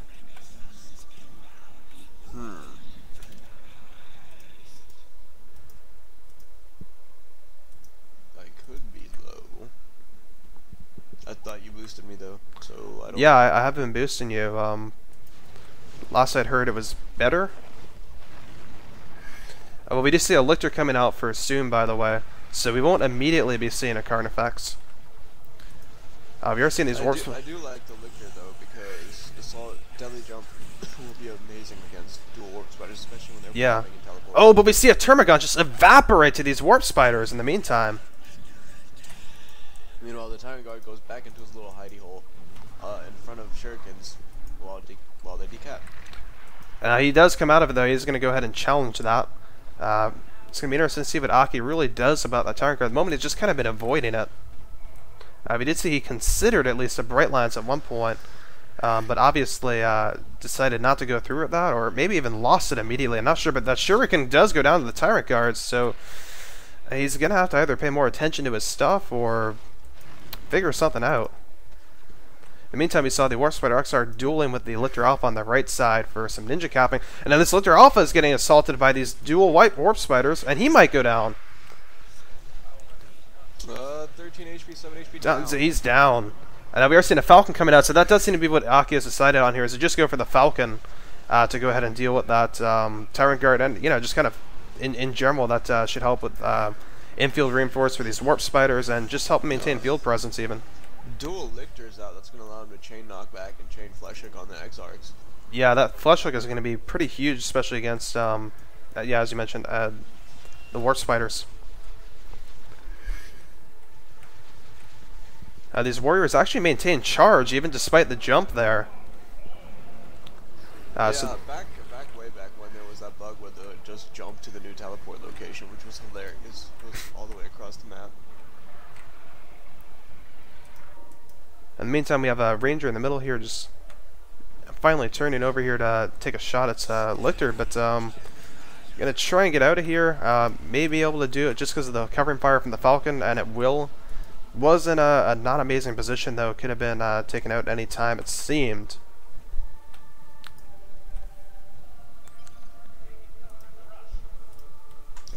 I could be low. I thought you boosted me though, so I don't. Yeah, I have been boosting you. Last I'd heard it was better. Well, we did see a Lictor coming out for Soom, by the way, so we won't immediately be seeing a Carnifex. We are seeing these warps. I do like the Lictor though, because Assault Deadly Jump will be amazing against dual Warp Spiders, especially when they're popping and teleporting. Oh, but we see a Termagant just evaporate to these Warp Spiders in the meantime. Meanwhile, the Tyrant Guard goes back into his little hidey hole in front of Shurikens while they decap. He does come out of it, though. He's going to go ahead and challenge that. It's going to be interesting to see what Aki really does about that Tyrant Guard. At the moment, he's just kind of been avoiding it. We did see he considered at least a Bright Lance at one point, but obviously decided not to go through with that, or maybe even lost it immediately. I'm not sure, but that Shuriken does go down to the Tyrant Guards, so he's going to have to either pay more attention to his stuff or figure something out. In the meantime, we saw the Warp Spider XR dueling with the Lictor Alpha on the right side for some ninja capping. And now this Lictor Alpha is getting assaulted by these dual white Warp Spiders, and he might go down. 13 HP, 7 HP down. He's down. And we are seeing a Falcon coming out, so that does seem to be what Aki has decided on here, is to just go for the Falcon to go ahead and deal with that Tyrant Guard. And, you know, just kind of, in general, that should help with infield reinforce for these Warp Spiders and just help maintain field presence even. Dual Lictors out, that's going to allow him to chain knockback and chain flesh hook on the XRs. Yeah, that flesh hook is going to be pretty huge, especially against, yeah, as you mentioned, the Warp Spiders. These warriors actually maintain charge even despite the jump there. Yeah, so way back when there was that bug where the just jump to the new teleport location, which was hilarious. It was all the way across the map. In the meantime, we have a Ranger in the middle here, just finally turning over here to take a shot at Lictor, but gonna try and get out of here. May be able to do it just because of the covering fire from the Falcon, and it will. Was in a not amazing position though. Could have been taken out any time, it seemed.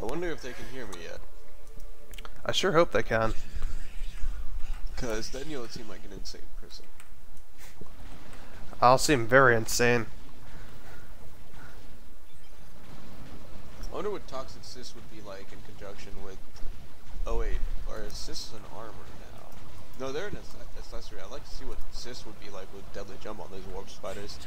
I wonder if they can hear me yet. I sure hope they can. Because then you'll seem like an insane person. I'll seem very insane. I wonder what Toxic Sis would be like in conjunction with... Oh wait, or is Sis an armor now? No, they're an accessory. I'd like to see what Sis would be like with Deadly Jump on those Warp Spiders.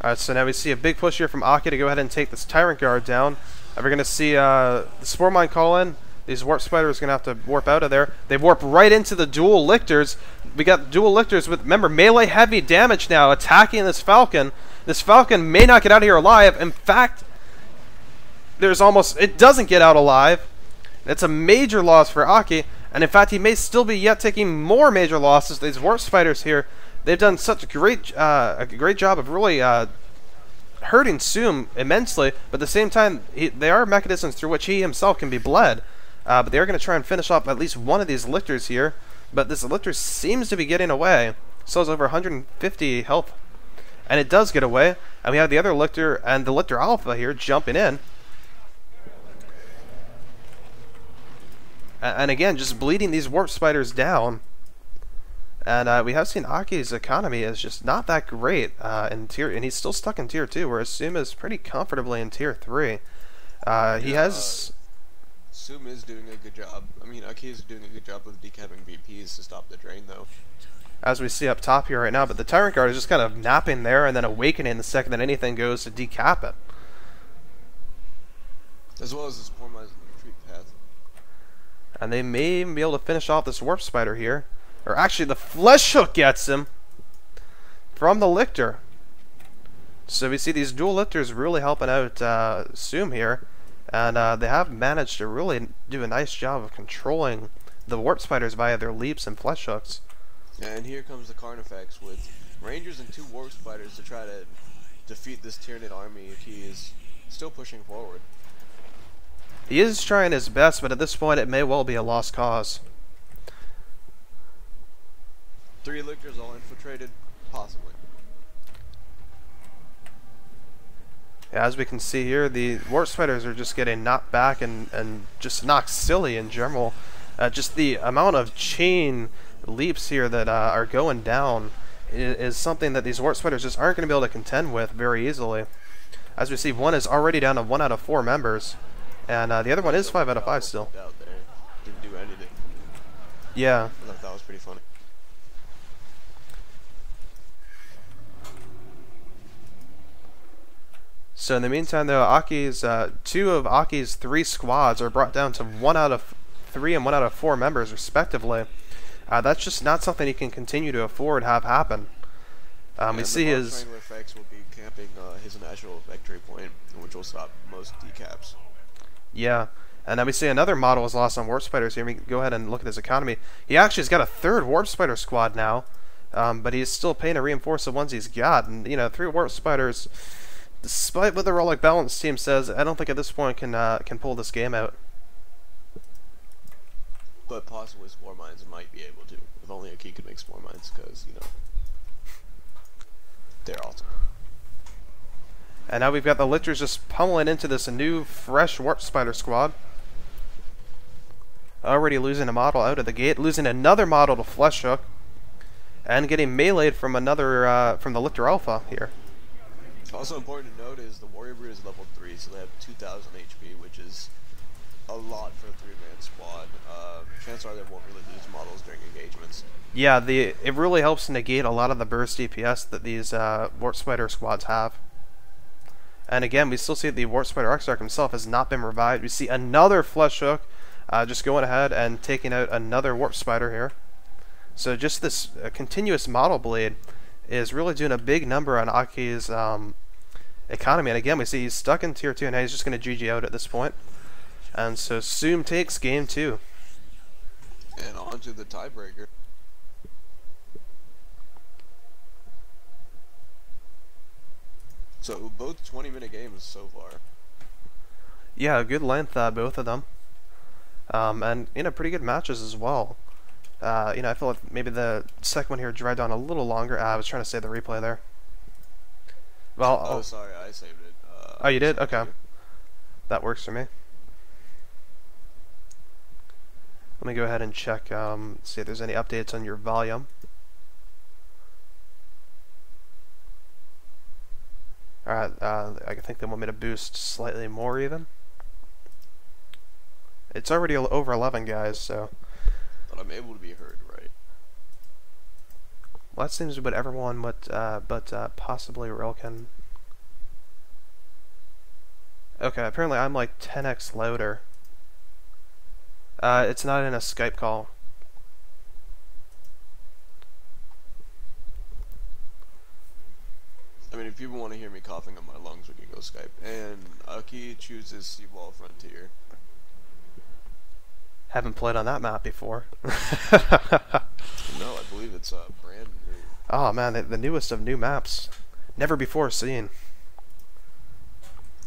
Alright, so now we see a big push here from Aki to go ahead and take this Tyrant Guard down. We're going to see the Spore Mine call in. These Warp Spiders are going to have to warp out of there. They warp right into the dual Lictors. We got dual Lictors with, remember, melee heavy damage now attacking this Falcon. This Falcon may not get out of here alive. In fact, it doesn't get out alive. It's a major loss for Aki. And in fact, he may still be yet taking more major losses. These Warp Spiders here, they've done such a great job of really hurting Soom immensely. But at the same time, they are mechanisms through which he himself can be bled. But they're going to try and finish off at least one of these Lictors here. But this Lictor seems to be getting away. Still has over 150 health. And it does get away. And we have the other Lictor and the Lictor Alpha here jumping in. And again, just bleeding these Warp Spiders down. And we have seen Aki's economy is just not that great in tier, and he's still stuck in tier 2, whereas Soom is pretty comfortably in tier 3. He has... Soom is doing a good job. I mean, Aki is doing a good job of decapping VPs to stop the drain, though. As we see up top here right now, but the Tyrant Guard is just kind of napping there and then awakening the second that anything goes to decap it. As well as the Spore Mine's retreat path. And they may even be able to finish off this Warp Spider here. Or actually, the Flesh Hook gets him from the Lictor. So we see these dual Lictors really helping out Soom here. And they have managed to really do a nice job of controlling the Warp Spiders via their leaps and Flesh Hooks. And here comes the Carnifex with Rangers and 2 Warp Spiders to try to defeat this Tyranid army if he is still pushing forward. He is trying his best, but at this point it may well be a lost cause. 3 Lictors all infiltrated? Possibly. As we can see here, the Warp Spiders are just getting knocked back and just knocked silly in general. Just the amount of chain leaps here that are going down is something that these Warp Spiders just aren't going to be able to contend with very easily. As we see, one is already down to 1 out of 4 members, and the other one is 5 out of 5 still. Didn't do anything. Yeah. I thought that was pretty funny. So in the meantime, though, Aki's 2 of Aki's 3 squads are brought down to 1 out of 3 and 1 out of 4 members, respectively. That's just not something he can continue to afford have happen. We And the see Bob his... Triangle effects will be camping his natural victory point, which will stop most decaps. Yeah. And then we see another model is lost on Warp Spiders here. We can go ahead and look at his economy. He actually has got a third Warp Spider squad now. But he's still paying to reinforce the ones he's got. And, you know, 3 Warp Spiders, despite what the Relic Balance team says, I don't think at this point can pull this game out. But possibly Spore Mines might be able to. If only Aki could make Spore Mines, because, you know, they're awesome. And now we've got the Lichters just pummeling into this new, fresh Warp Spider squad. Already losing a model out of the gate, losing another model to Flesh Hook, and getting meleeed from another, from the Lichter Alpha here. Also important to note is the Warrior Brood is level 3, so they have 2,000 HP, which is a lot for a 3-man squad. Chances are they won't really lose models during engagements. Yeah, it really helps negate a lot of the burst DPS that these Warp Spider squads have. And again, we still see the Warp Spider Exarch himself has not been revived. We see another Flesh Hook just going ahead and taking out another Warp Spider here. So just this continuous model bleed is really doing a big number on Aki's economy. And again, we see he's stuck in tier 2, and now he's just going to GG out at this point. And so Soom takes game 2. And on to the tiebreaker. So both 20-minute games so far. Yeah, good length, both of them. And, you know, pretty good matches as well. You know, I feel like maybe the second one here dragged on a little longer. I was trying to save the replay there. Well, oh, sorry, I saved it. Oh, you did? Okay. That works for me. Let me go ahead and check, see if there's any updates on your volume. Alright, I think they want me to boost slightly more even. It's already over 11, guys, so... But I'm able to be heard, right? Well, that seems what everyone but possibly Rilken. Okay, apparently I'm like 10x louder. It's not in a Skype call. I mean, if people want to hear me coughing on my lungs, we can go Skype. And Aki chooses Seawall Frontier. Haven't played on that map before. No, I believe it's brand new. Oh man, the newest of new maps. Never before seen.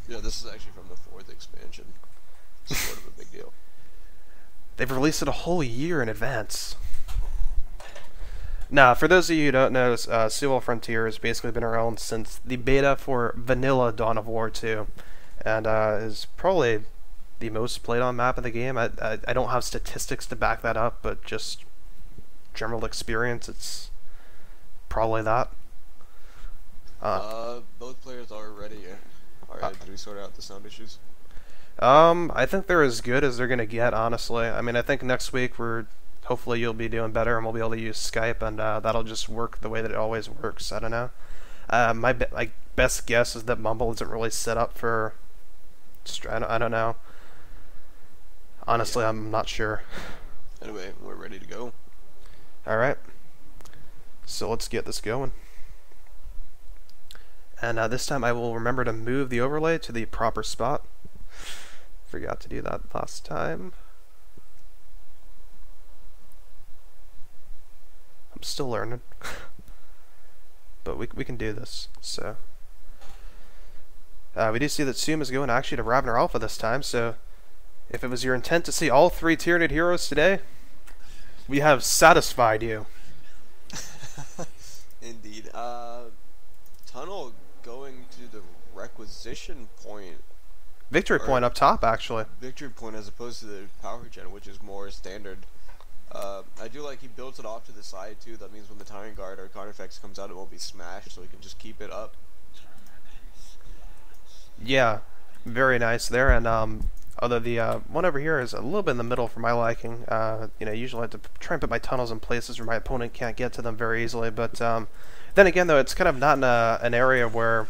Yeah, this is actually from the 4th expansion. It's sort of a big deal. They've released it a whole year in advance. Now, for those of you who don't know, Seawall Frontier has basically been around since the beta for Vanilla Dawn of War 2. And is probably the most played on map of the game. I don't have statistics to back that up, but just general experience, it's probably that. Both players are ready. Alright, did we sort out the sound issues? I think they're as good as they're gonna get, honestly. I mean, I think next week hopefully you'll be doing better, and we'll be able to use Skype, and that'll just work the way that it always works. I don't know. My best guess is that Mumble isn't really set up for... I don't know. Honestly, yeah. I'm not sure. Anyway, we're ready to go. Alright. So let's get this going. And this time I will remember to move the overlay to the proper spot. Forgot to do that last time. I'm still learning. But we can do this. So we do see that Soom is going actually to Ravner Alpha this time, so if it was your intent to see all 3 Tyranid heroes today, we have satisfied you. Indeed. Tunnel going to the requisition point. Victory point up top, actually. Victory point as opposed to the power gen, which is more standard. I do like he builds it off to the side too. That means when the Tyrant Guard or Carnifex comes out, it won't be smashed, so he can just keep it up. Yeah, very nice there. And although the one over here is a little bit in the middle for my liking. You know, usually I have to try and put my tunnels in places where my opponent can't get to them very easily. But then again, though, it's kind of not in an area where,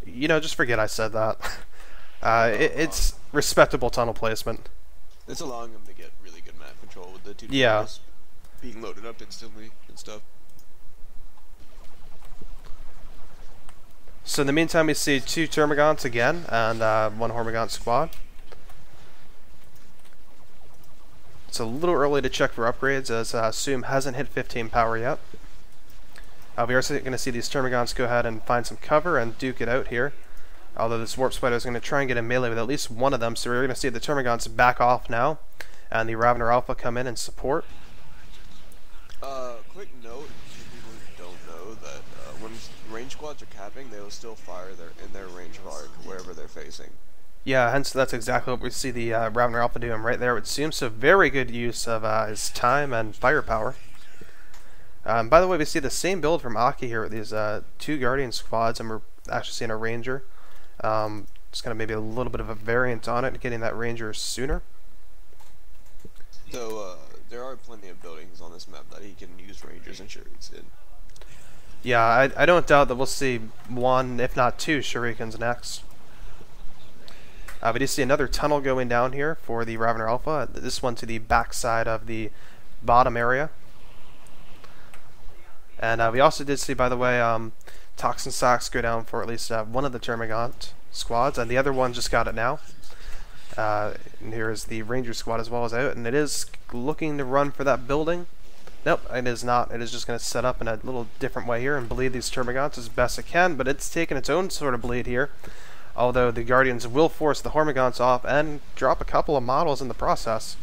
you know, just forget I said that. It's respectable tunnel placement. It's allowing him to get really good map control with the 2 yeah. tunnels. being loaded up instantly and stuff. So in the meantime, we see 2 Termagants again, and 1 Hormagaunt squad. It's a little early to check for upgrades, as Soom hasn't hit 15 power yet. We are going to see these Termagants go ahead and find some cover and duke it out here. Although this Warp Spider is going to try and get a melee with at least one of them, so we're going to see the Termagants back off now, and the Ravener Alpha come in and support. Quick note for people who don't know that when range squads are capping, they will still fire in their range of arc wherever they're facing. Yeah, hence that's exactly what we see the Ravener Alpha doing right there with Soom, so very good use of his time and firepower. By the way, we see the same build from Aki here with these 2 Guardian squads, and we're actually seeing a Ranger. Just kind of maybe a little bit of a variant on it, getting that Ranger sooner. So, there are plenty of buildings on this map that he can use Rangers and Shurikens in. Yeah, I don't doubt that we'll see 1, if not 2, Shurikens next. We do see another tunnel going down here for the Ravener Alpha, this one to the backside of the bottom area. And we also did see, by the way, Toxin Socks go down for at least one of the Termagant squads, and the other one just got it now. And here is the Ranger squad as well as out, and it is looking to run for that building. Nope, it is not. It is just going to set up in a little different way here and bleed these Termagants as best it can, but it's taking its own sort of bleed here. Although the Guardians will force the Hormagaunts off and drop a couple of models in the process.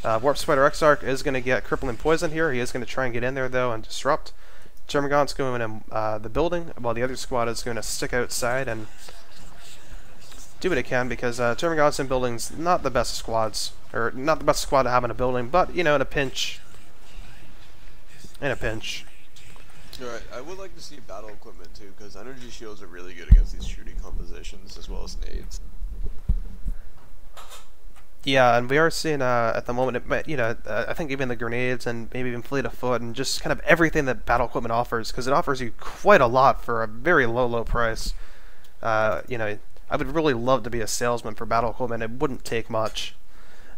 Warp Spider Exarch is going to get Crippling Poison here. He is going to try and get in there though and disrupt. Termagant's going in the building, while the other squad is going to stick outside and do what it can, because Termagants in buildings, not the best squads, or not the best squad to have in a building, but you know, in a pinch. Alright, I would like to see battle equipment too, because energy shields are really good against these shooting compositions as well as nades. Yeah, and we are seeing at the moment, I think even the grenades and maybe even fleet of foot and just kind of everything that battle equipment offers, because it offers you quite a lot for a very low price. I would really love to be a salesman for battle equipment. It wouldn't take much,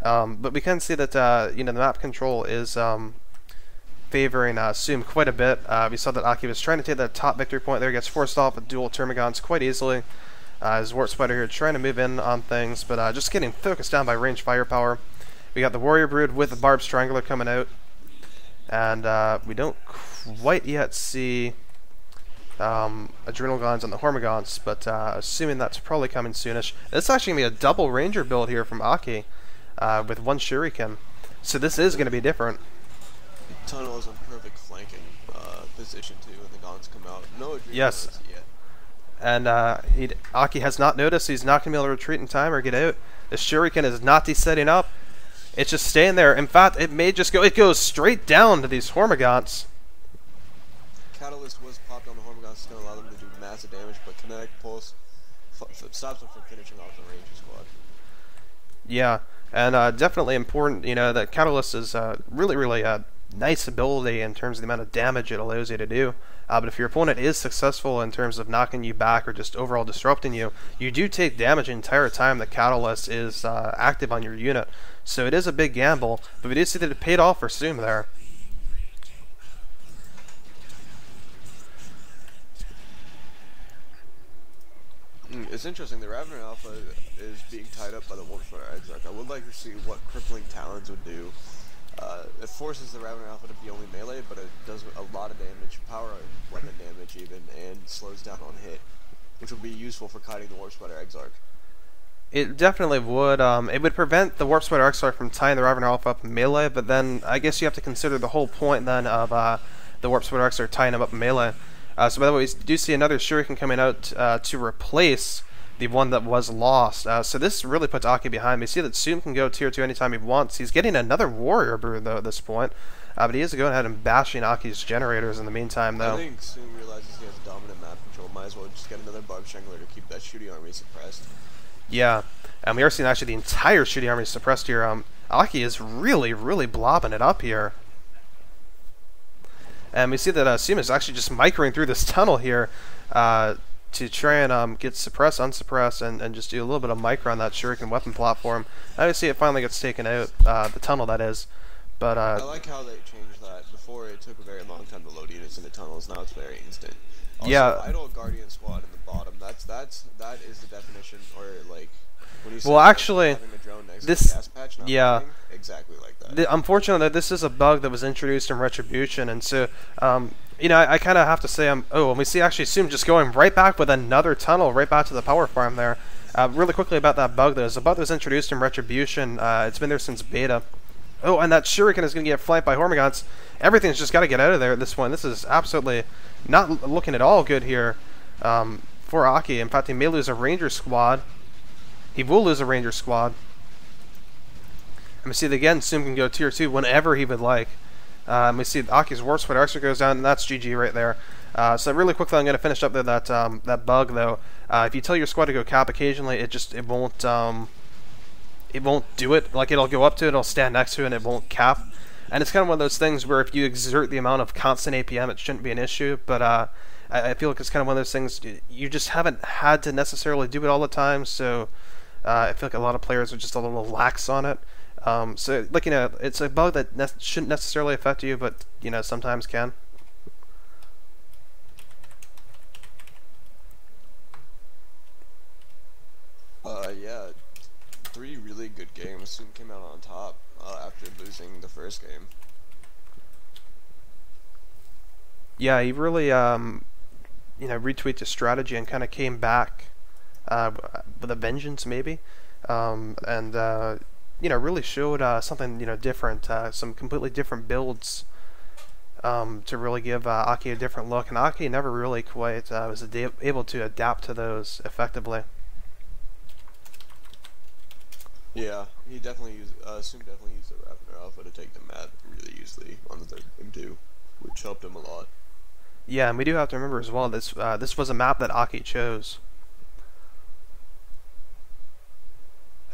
but we can see that the map control is favoring Soom quite a bit. We saw that Aki was trying to take that top victory point there, gets forced off with dual Termagants quite easily. His Warp Spider here trying to move in on things, but just getting focused down by range firepower. We got the Warrior Brood with the Barb Strangler coming out, and we don't quite yet see Adrenal Glands on the Hormagaunts, but assuming that's probably coming soonish. This is actually going to be a double Ranger build here from Aki with 1 Shuriken, so this is going to be different. Tunnel is in perfect flanking position too when the Gaunts come out. No Adrenal Yes. yet. And Aki has not noticed. He's not going to be able to retreat in time or get out. The Shuriken is not desetting up. It's just staying there. In fact, it may just go. It goes straight down to these Hormagaunts. Catalyst was popped on the Hormagaunts. It's going to allow them to do massive damage, but Kinetic Pulse stops them from finishing off the Ranger squad. Yeah, and definitely important. That Catalyst is really a nice ability in terms of the amount of damage it allows you to do. But if your opponent is successful in terms of knocking you back or just overall disrupting you, you do take damage the entire time the Catalyst is active on your unit. So it is a big gamble, but we do see that it paid off for Soom there. It's interesting, the Ravener Alpha is being tied up by the Warp Spider Exarch. I would like to see what Crippling Talons would do. It forces the Ravener Alpha to be only melee, but it does a lot of damage, power weapon damage even, and slows down on hit, which would be useful for kiting the Warp Spider Exarch. It definitely would. It would prevent the Warp Spider Exarch from tying the Ravener Alpha up in melee, but then I guess you have to consider the whole point then of the Warp Spider Exarch tying him up in melee. So by the way, we do see another Shuriken coming out to replace the one that was lost. So this really puts Aki behind. We see that Soom can go tier 2 anytime he wants. He's getting another Warrior Brood though at this point. But he is going ahead and bashing Aki's generators in the meantime though. I think Soom realizes he has dominant map control. Might as well just get another Barb Strangler to keep that shooting army suppressed. Yeah, and we are seeing actually the entire shooting army suppressed here. Aki is really blobbing it up here. And we see that Soom is actually just microing through this tunnel here to try and get suppress, unsuppress, and just do a little bit of micro on that Shuriken weapon platform. And we see it finally gets taken out, the tunnel that is. But I like how they changed that. Before it took a very long time to load units into tunnels. Now it's very instant. Also, yeah, idle guardian squad in the bottom. That is the definition, or like when you say well, actually, having a drone next to a this, gas patch not yeah, mining, exactly like that. unfortunately, this is a bug that was introduced in Retribution, and so, you know, I kind of have to say, oh, and we see actually Soom just going right back with another tunnel right back to the power farm there. Really quickly about that bug, though, it's a bug that was introduced in Retribution. It's been there since beta. Oh, and that Shuriken is going to get flanked by Hormigons. Everything's just got to get out of there at this point. This is absolutely not looking at all good here for Aki. In fact, he may lose a Ranger squad. He will lose a Ranger squad. And we see that again, Soom can go tier 2 whenever he would like. And we see Aki's Warp Spread Archer goes down, and that's GG right there. So really quickly, I'm going to finish up there that bug though. If you tell your squad to go cap occasionally, it won't do it. Like, it'll go up to it, it'll stand next to it, and it won't cap. And it's kind of one of those things where if you exert the amount of constant APM, it shouldn't be an issue. But I feel like it's kind of one of those things you just haven't had to necessarily do it all the time. So I feel like a lot of players are just a little lax on it. So, like, you know, it's a bug that shouldn't necessarily affect you, but, you know, sometimes can. Yeah, 3 really good games. Soom came out on top after losing the first game. Yeah, he really, you know, retweaked his strategy and kind of came back with a vengeance, maybe, and you know, really showed something, you know, different, some completely different builds to really give Aki a different look, and Aki never really quite was able to adapt to those effectively. Yeah, he definitely used. Soom definitely used the Ravender Alpha to take the map really easily on the third game too, which helped him a lot. Yeah, and we do have to remember as well this was a map that Aki chose.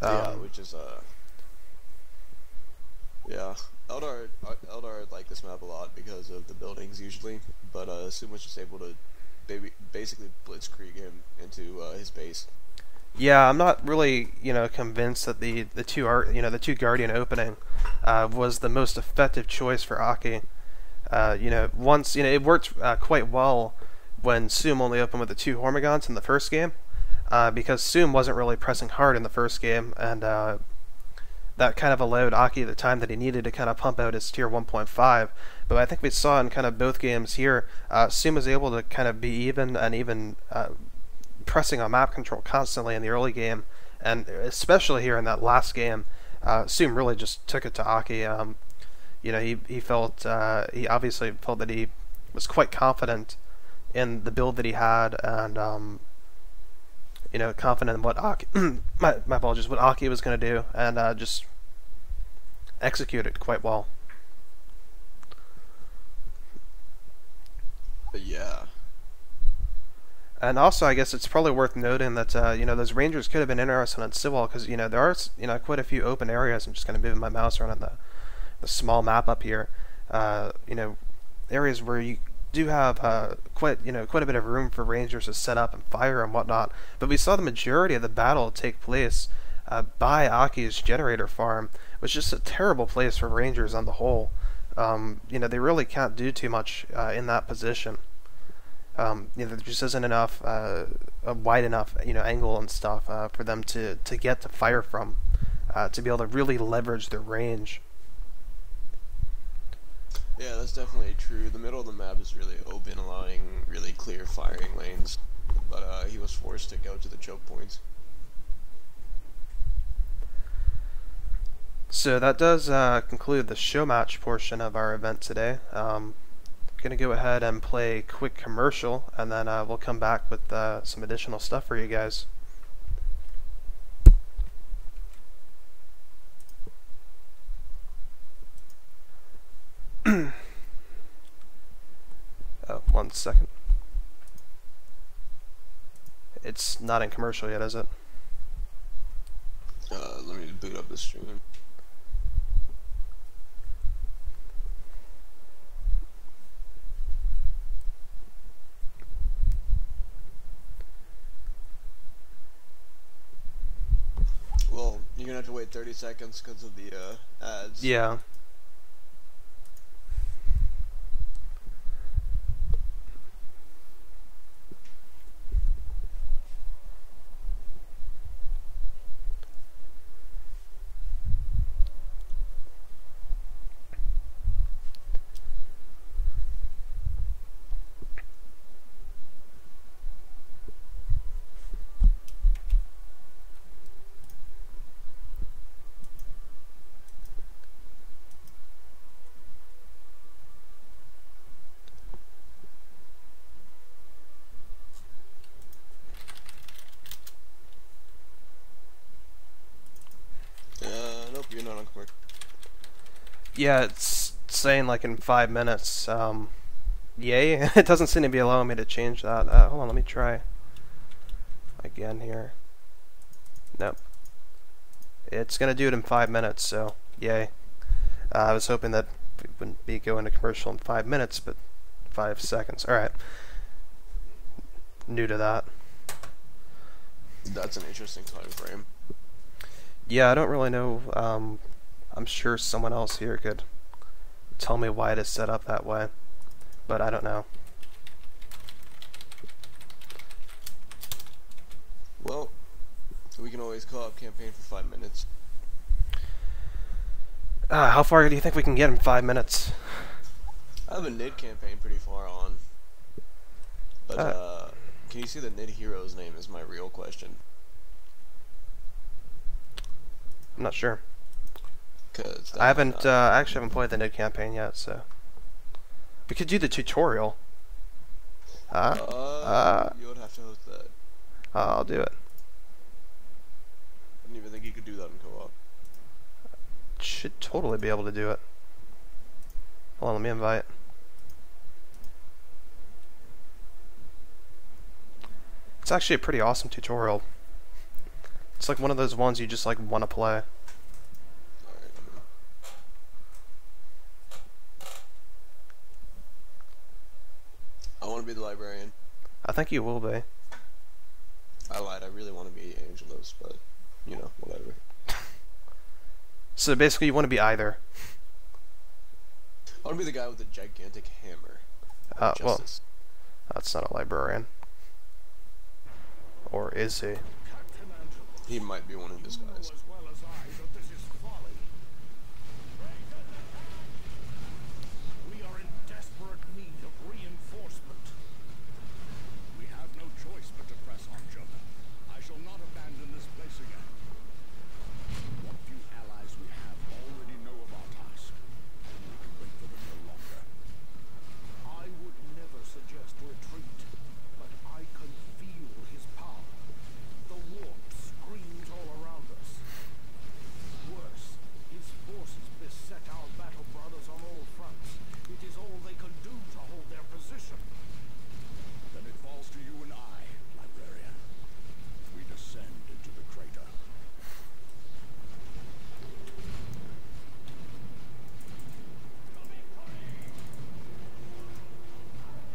Yeah, which is yeah, Eldar like this map a lot because of the buildings usually, but Soom was just able to basically blitzkrieg him into his base. Yeah, I'm not really, you know, convinced that the two Guardian opening was the most effective choice for Aki. You know, once, you know, it worked quite well when Soom only opened with the 2 Hormigons in the first game, because Soom wasn't really pressing hard in the first game, and that kind of allowed Aki the time that he needed to kind of pump out his tier 1.5. But I think we saw in kind of both games here, Soom was able to kind of be even and even pressing on map control constantly in the early game, and especially here in that last game, Soom really just took it to Aki. You know, he felt he obviously felt that he was quite confident in the build that he had, and you know, confident in what Aki my apologies, what Aki was going to do, and just executed quite well. Yeah. And also, I guess it's probably worth noting that you know, those Rangers could have been interested in Civil, because, you know, there are, you know, quite a few open areas. I'm just going to move my mouse around on the small map up here. You know, areas where you do have quite a bit of room for Rangers to set up and fire and whatnot. But we saw the majority of the battle take place by Aki's generator farm, which is just a terrible place for Rangers on the whole. You know, they really can't do too much in that position. You know, there just isn't enough, a wide enough, you know, angle and stuff for them to get to fire from, to be able to really leverage their range. Yeah, that's definitely true. The middle of the map is really open, allowing really clear firing lanes, but he was forced to go to the choke points. So that does conclude the show match portion of our event today. Gonna go ahead and play a quick commercial, and then we'll come back with some additional stuff for you guys. Oh, 1 second. It's not in commercial yet, is it? Let me boot up the stream. Well, you're gonna have to wait 30 seconds because of the ads. Yeah. on quick. Yeah, it's saying like in 5 minutes. Yay. It doesn't seem to be allowing me to change that. Hold on, let me try again here. Nope. It's gonna do it in 5 minutes, so yay. I was hoping that we wouldn't be going to commercial in 5 minutes, but 5 seconds. Alright. New to that. That's an interesting time frame. Yeah, I don't really know. I'm sure someone else here could tell me why it is set up that way, but I don't know. Well, we can always call up campaign for 5 minutes. How far do you think we can get in 5 minutes? I have a NID campaign pretty far on. But, can you see the NID hero's name is my real question. I'm not sure. Cause I actually haven't played the NID campaign yet, so we could do the tutorial. you would have to host that. I'll do it. I didn't even think you could do that in co-op. Should totally be able to do it. Hold on, let me invite. It's actually a pretty awesome tutorial. It's like one of those ones you just like want to play. I want to be the librarian. I think you will be. I lied, I really want to be Angelos, but, you know, whatever. So basically you want to be either. I want to be the guy with the gigantic hammer. Well, that's not a librarian. Or is he? He might be one in disguise. We are in desperate need of reinforcement. We have no choice but to press on, Jonah. I shall not abandon this place again. What few allies we have already know of our task. We can wait for them no longer. I would never suggest retreat, but I can feel his power. The warp screams all around us. Worse, his forces beset our battle brothers on all fronts. It is all they can do to hold their position. Then it falls to you and I, librarian. We descend into the crater.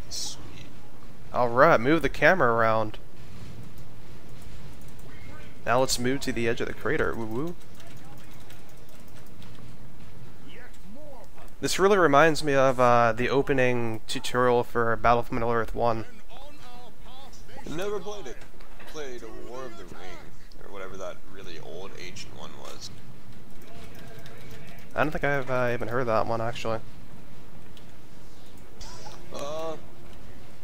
Sweet. Alright, move the camera around. Now let's move to the edge of the crater. Woo woo. This really reminds me of the opening tutorial for Battle of Middle-earth 1. Never played it. I played a War of the Ring, or whatever that really old ancient one was. I don't think I've even heard that one, actually. I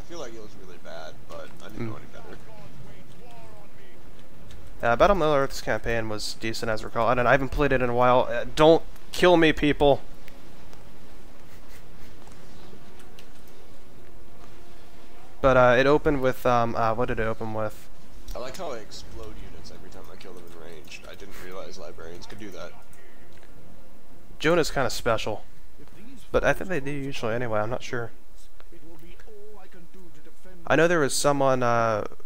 feel like it was really bad, but I didn't know any better. Battle of Middle-earth's campaign was decent as I recall. I haven't played it in a while. Don't kill me, people! But it opened with, what did it open with? I like how I explode units every time I kill them in range. I didn't realize librarians could do that. Jonah's kind of special. But I think they do usually anyway, I'm not sure. It will be all I can do to defend. I know there was someone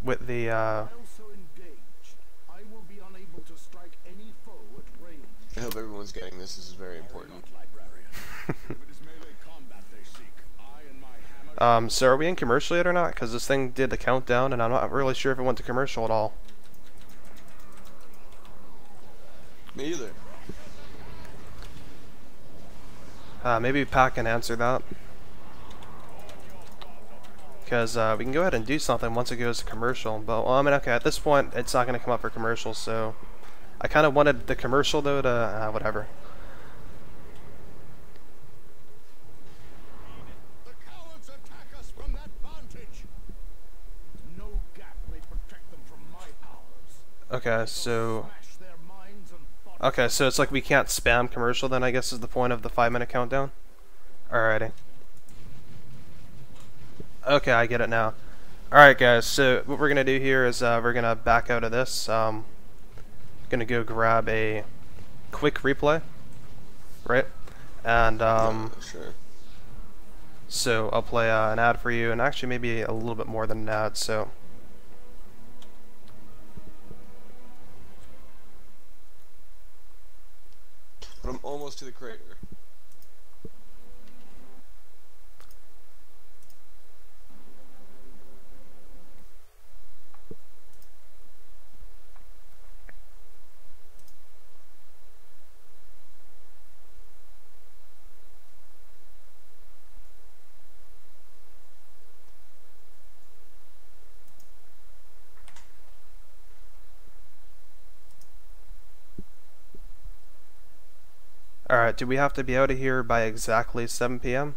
with the Also engaged. I will be unable to strike any foe at range. I hope everyone's getting this. This is very important. Librarian. If it is melee combat they seek, I and my hammer. So are we in commercial yet or not? Because this thing did the countdown and I'm not really sure if it went to commercial at all. Me either. Maybe Pat can answer that. Because we can go ahead and do something once it goes to commercial. But, well, I mean, okay, at this point, it's not going to come up for commercial, so... I kind of wanted the commercial, though, to... whatever. The cowards attack us from that vantage. No gap may protect them from my powers. Okay, so... Smash their minds and bodies. Okay, so it's like we can't spam commercial then, I guess, is the point of the 5-minute countdown? Alrighty. Okay, I get it now. Alright guys, so what we're going to do here is we're going to back out of this. Going to go grab a quick replay. right? And Yeah, sure. so I'll play an ad for you, and actually maybe a little bit more than an ad. So But I'm almost to the crater. all right, do we have to be out of here by exactly 7 p.m.?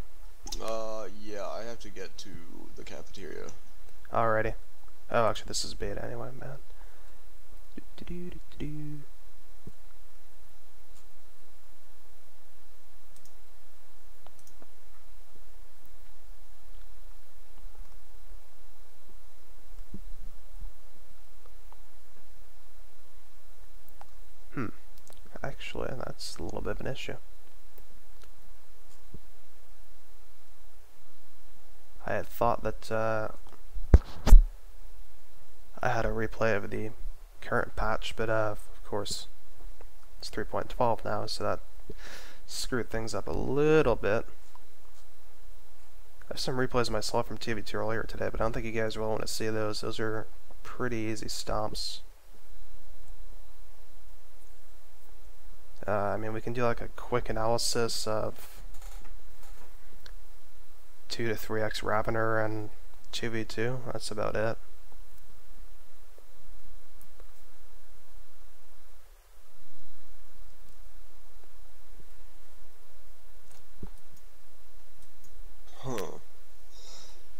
Yeah, I have to get to the cafeteria. Alrighty. Oh, actually, this is beta anyway, man. Do-do-do-do-do. Actually, that's a little bit of an issue. I had thought that I had a replay of the current patch, but of course it's 3.12 now, so that screwed things up a little bit. I have some replays myself from TV2 earlier today, but I don't think you guys will want to see those. Those are pretty easy stomps. I mean, we can do like a quick analysis of 2 to 3x Ravener and 2v2. That's about it. Huh.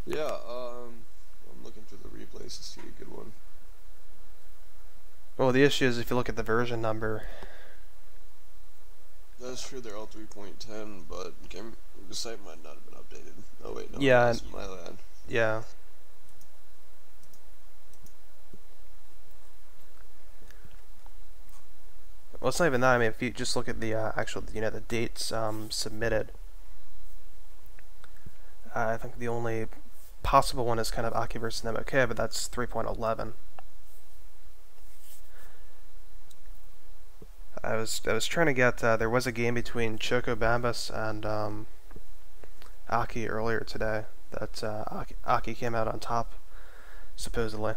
Yeah, I'm looking through the replays to see a good one. Well, the issue is if you look at the version number, That's true, they're all 3.10, but the site might not have been updated. Oh wait, no, yeah, that's my land. yeah. Well, it's not even that. I mean, if you just look at the actual, the dates submitted, I think the only possible one is kind of Aki versus MOK, but that's 3.11. I was trying to get there was a game between Choco Bambas and Aki earlier today that Aki came out on top supposedly,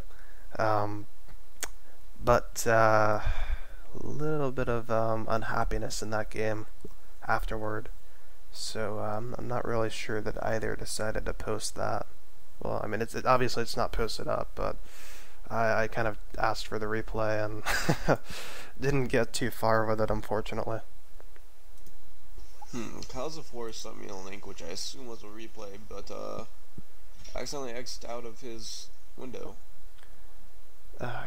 but a little bit of unhappiness in that game afterward. So I'm not really sure that either decided to post that. Well, I mean, obviously it's not posted up, but I kind of asked for the replay and didn't get too far with it, unfortunately. Cause of Force sent me a link, which I assume was a replay, but I accidentally X'd out of his window.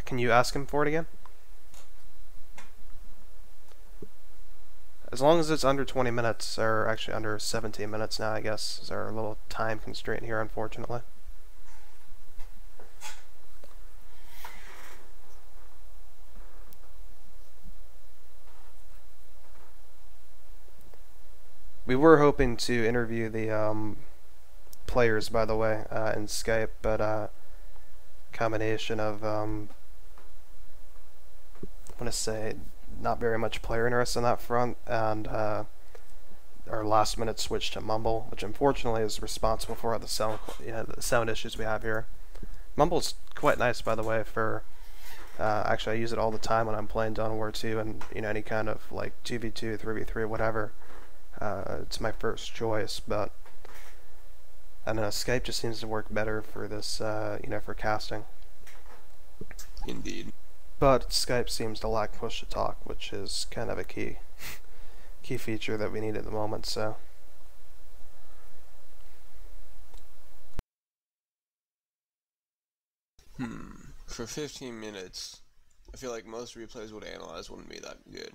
Can you ask him for it again? As long as it's under 20 minutes, or actually under 17 minutes now, I guess, is our little time constraint here, unfortunately. We were hoping to interview the players, by the way, in Skype, but combination of, I want to say, not very much player interest on that front, and our last minute switch to Mumble, which unfortunately is responsible for all the sound issues we have here. Mumble's quite nice, by the way. For actually, I use it all the time when I'm playing Dawn of War 2 and any kind of like 2v2, 3v3, whatever. It's my first choice, but I don't know. Skype just seems to work better for this, for casting. Indeed. But Skype seems to lack push to talk, which is kind of a key feature that we need at the moment. So. For 15 minutes, I feel like most replays would analyze wouldn't be that good.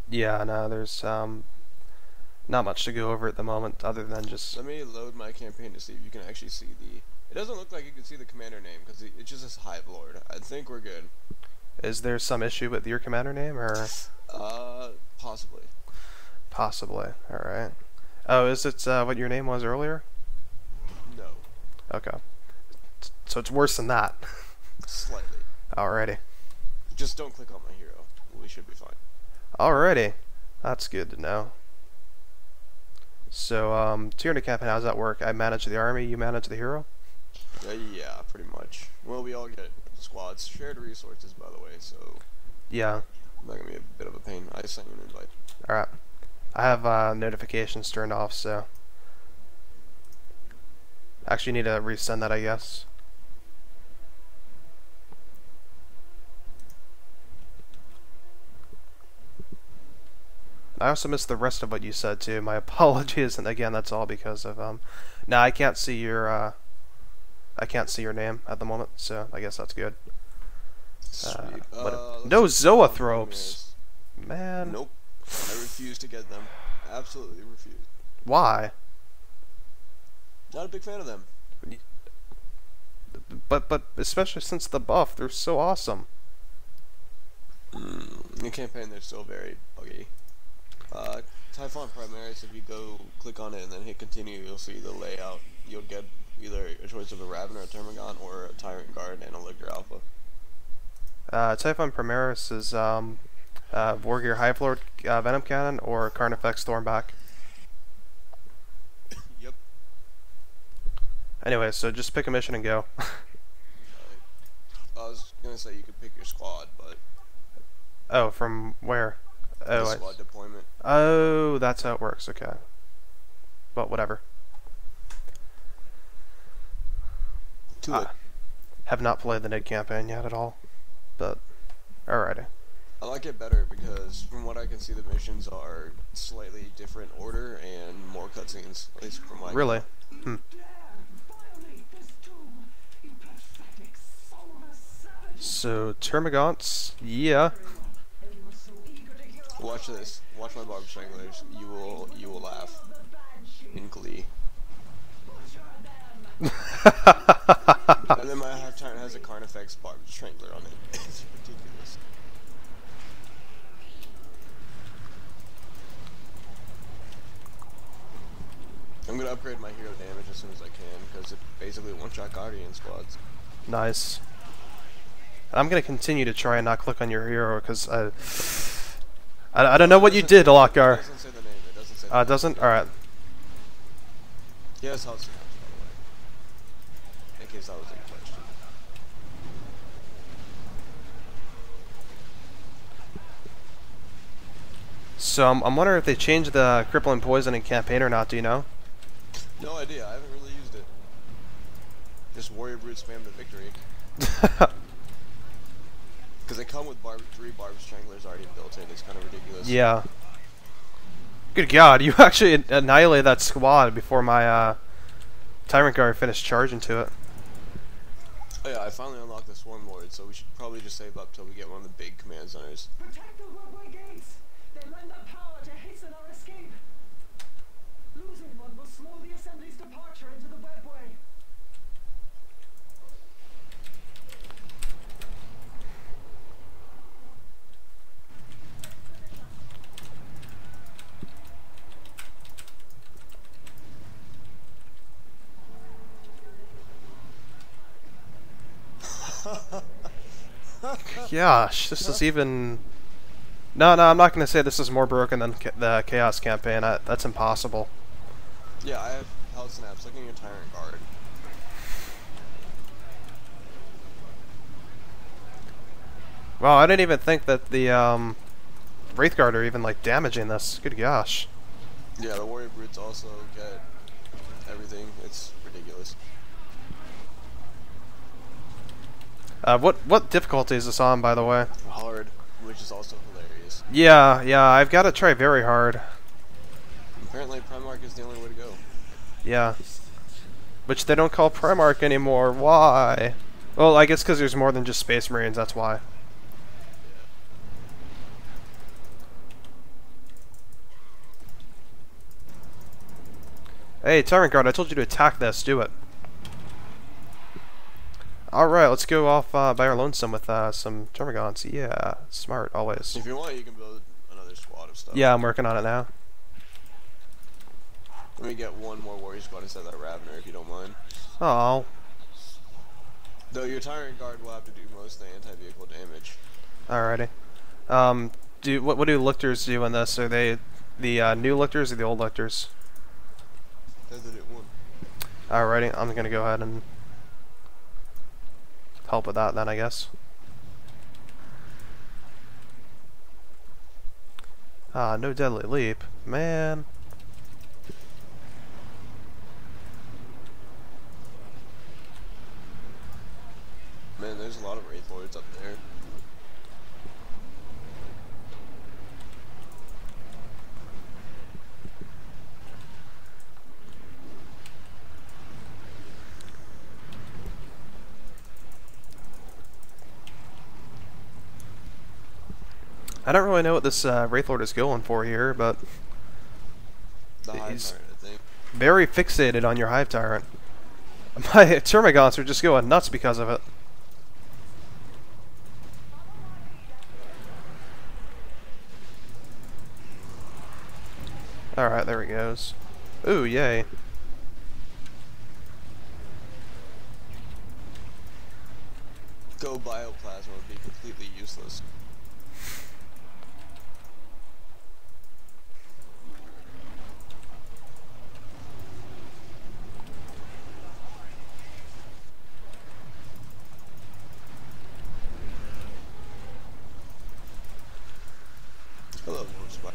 Yeah, no, there's not much to go over at the moment, other than just. Let me load my campaign to see if you can actually see the. It doesn't look like you can see the commander name because it just says Hive Lord. I think we're good. Is there some issue with your commander name, or? Possibly. Possibly. Alright. Oh, is it what your name was earlier? No. Okay. So it's worse than that. Slightly. Alrighty. Just don't click on my hero. We should be fine. Alrighty. That's good to know. So, tier in the campaign, how does that work? I manage the army, you manage the hero? Yeah, pretty much. Well, we all get squads. Shared resources, by the way, so Yeah. that can be a bit of a pain. I sent you an invite. Alright. I have notifications turned off, so... Actually, need to resend that, I guess. I also missed the rest of what you said, too. My apologies, and again, that's all because of, Nah, I can't see your, I can't see your name at the moment, so I guess that's good. Sweet. No zoanthropes! Man. Nope. I refuse to get them. Absolutely refuse. Why? Not a big fan of them. But especially since the buff, they're so awesome. In the campaign, they're still very buggy. Typhon Primaris, if you go click on it and then hit continue, you'll see the layout. You'll get either a choice of a Raven or a Termagant or a Tyrant Guard and a Lokgar Alpha. Typhon Primaris is Wargear Hive Lord Venom Cannon or Carnifex Stormback. Yep. Anyway, so just pick a mission and go. I was gonna say you could pick your squad, but Oh, from where? Oh, squad deployment. Oh, that's how it works. Okay. But whatever. To it. Have not played the Nid campaign yet at all, but alrighty. I like it better because from what I can see, the missions are slightly different order and more cutscenes. At least from my Really? So Termagants, yeah. Watch this. Watch my Barb Stranglers. You will laugh in glee. And then my half turn has a Carnifex Barb Strangler on it. It's ridiculous. I'm gonna upgrade my hero damage as soon as I can because it basically one-shot Guardian squads. Nice. I'm gonna continue to try and not click on your hero because I don't know what you did, Lokgar. It doesn't say the name. It doesn't say the It doesn't? Alright. He has house snaps, by the way. In case that was any question. So I'm wondering if they changed the crippling poison in campaign or not, do you know? No idea, I haven't really used it. Just Warrior Brute spam the victory. Because they come with 3 Barb Stranglers already built in, it's kind of ridiculous. Yeah. Good God, you actually annihilated that squad before my Tyrant Guard finished charging to it. Oh yeah, I finally unlocked the Swarm Lord, so we should probably just save up till we get one of the big command centers. Protect the roadway gates! They lend their power to hasten our escape! Losing one will slow the assembly's departure into the webway. Gosh, this is even... No, I'm not going to say this is more broken than the Chaos campaign. That's impossible. Yeah, I have health snaps. Look at your Tyrant Guard. Wow, I didn't even think that the Wraith Guard are even like damaging this. Good gosh. Yeah, the Warrior Brutes also get everything. It's ridiculous. What difficulty is this on, by the way? Hard, which is also hilarious. Yeah, I've got to try very hard. Apparently Primarch is the only way to go. Yeah. Which they don't call Primarch anymore. Why? Well, I guess because there's more than just Space Marines, that's why. Hey, Tyrant Guard, I told you to attack this. Do it. Alright, let's go off by our lonesome with some Termagants. Yeah, smart, always. If you want, you can build another squad of stuff. Yeah, I'm working on it now. Let me get one more warrior squad instead of that Ravener, if you don't mind. Oh. Though your Tyrant Guard will have to do most of the anti-vehicle damage. Alrighty. What do lictors do in this? Are they the new lictors or the old lictors? They're the new one. Alrighty, I'm gonna go ahead and help with that then, I guess. No deadly leap. Man. Man, there's a lot of Wraith Lords up there. I don't really know what this Wraith Lord is going for here, but The Hive he's Tyrant, I think. very fixated on your Hive Tyrant. My Termagants are just going nuts because of it. Alright, there he goes. Ooh, yay. Go Bioplasma would be completely useless. Hello, Lord Spike.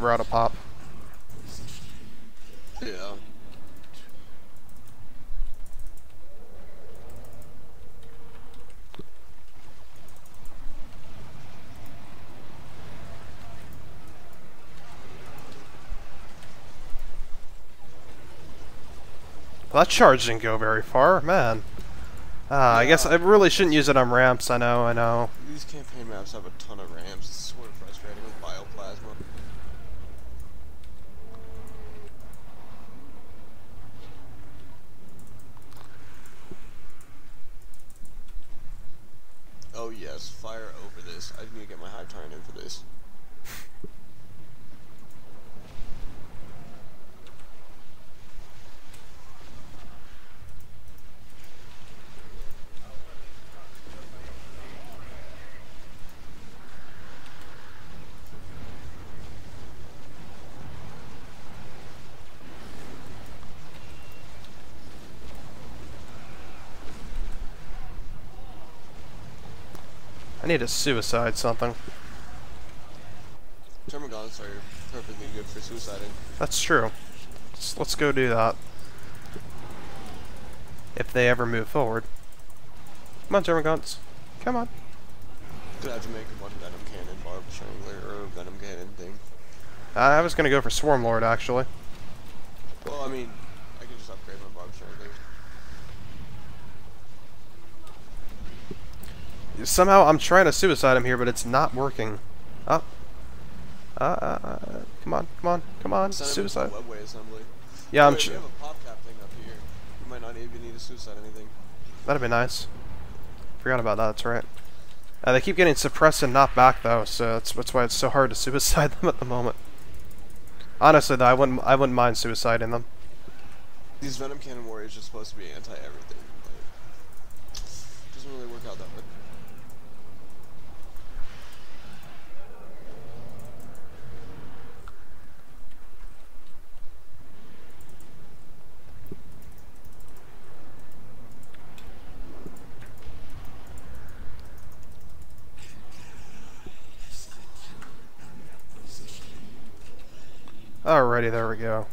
We're out of pop. Yeah. Well, that charge didn't go very far, man. I guess I really shouldn't use it on ramps, I know. These campaign maps have a ton of ramps. It's sort of frustrating with Bioplasma. Oh yes, fire over this. I need to get my Hive Tyrant in for this. I need to suicide something. Termagants are perfectly good for suiciding. That's true. Let's go do that. If they ever move forward. Come on, Termagants. Come on. Could have to make one Venom Cannon, Barb Strangler, or Venom Cannon thing. I was gonna go for Swarm Lord, actually. Well, I mean, I can just upgrade my Barb Strangler. Somehow I'm trying to suicide him here, but it's not working. Oh. Come on, Send him suicide. into a webway assembly. Yeah, Wait, we have a pop cap thing up here. We might not even need to suicide anything. That'd be nice. Forgot about that, that's right. They keep getting suppressed and knocked back though, so that's why it's so hard to suicide them at the moment. Honestly though, I wouldn't mind suiciding them. These Venom Cannon warriors are supposed to be anti-everything, but it doesn't really work out that way. Alrighty, there we go.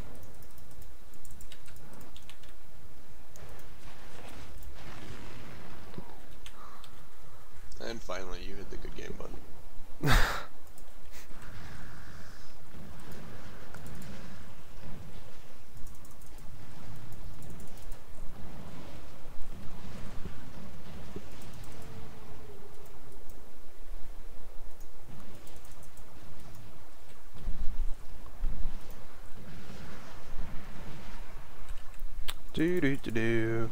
And finally, you hit the good game button. Do do do do.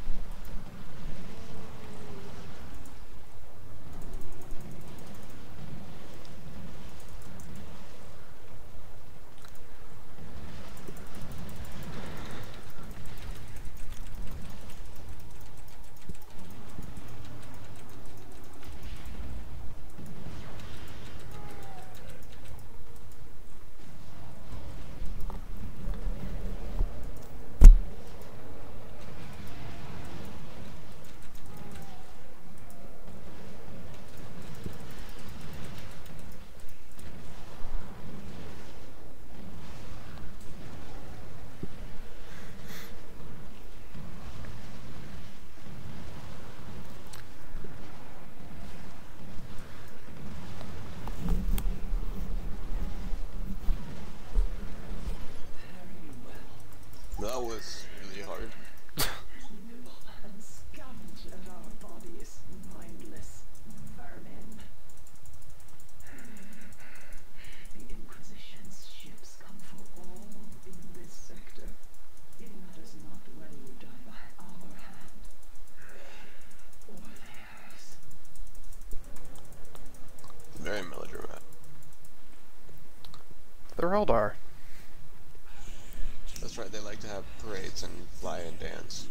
That was really hard. Nibble and scavenge at our bodies, mindless vermin. The Inquisition's ships come for all in this sector. It matters not whether you die by our hand or theirs. Very melodramatic. The Eldar. That's right, they like to have parades and fly and dance.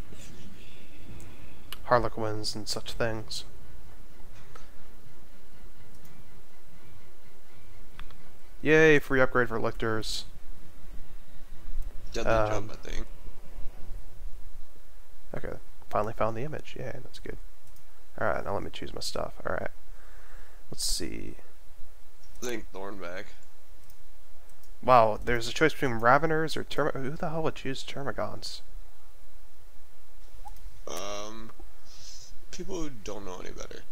Harlequins and such things. Yay, free upgrade for lictors. Deadly jump, I think. Okay, finally found the image. Yay, that's good. Alright, now let me choose my stuff. Alright. Let's see. I think Thornback. Wow, there's a choice between Raveners or Who the hell would choose Termagants? People who don't know any better.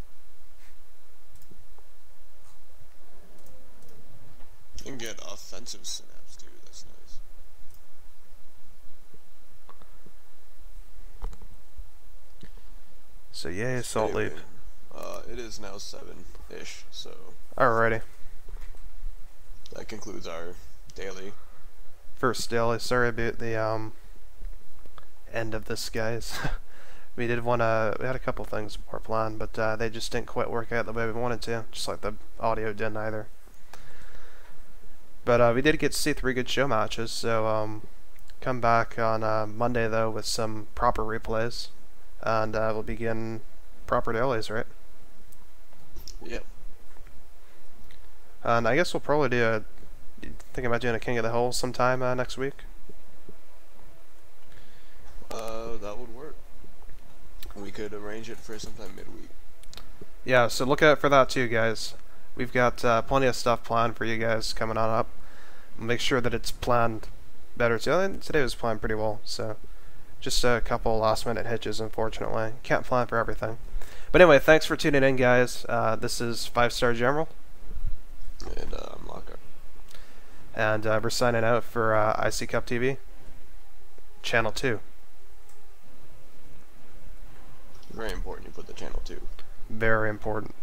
And get offensive synapse too, that's nice. So yay, Assault Leap. It is now 7-ish, so Alrighty. that concludes our daily. First daily, sorry about the end of this, guys. We did we had a couple things more planned, but they just didn't quite work out the way we wanted to, just like the audio didn't either. But we did get to see 3 good show matches, so come back on Monday though with some proper replays, and we'll begin proper dailies, right? Yep. And I guess we'll probably do thinking about doing a King of the Hill sometime next week. That would work. We could arrange it for sometime midweek. Yeah, so look out for that too, guys. We've got plenty of stuff planned for you guys coming on up. Make sure that it's planned better too. And today was planned pretty well, so just a couple last minute hitches, unfortunately. Can't plan for everything. But anyway, thanks for tuning in, guys. This is 5-Star General. And Lokgar. And we're signing out for IC Cup TV, Channel 2. Very important you put the channel 2. Very important.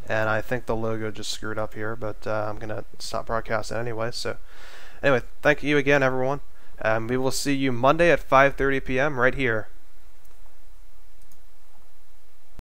And I think the logo just screwed up here, but I'm going to stop broadcasting anyway. So, anyway, thank you again, everyone. We will see you Monday at 5:30 p.m. right here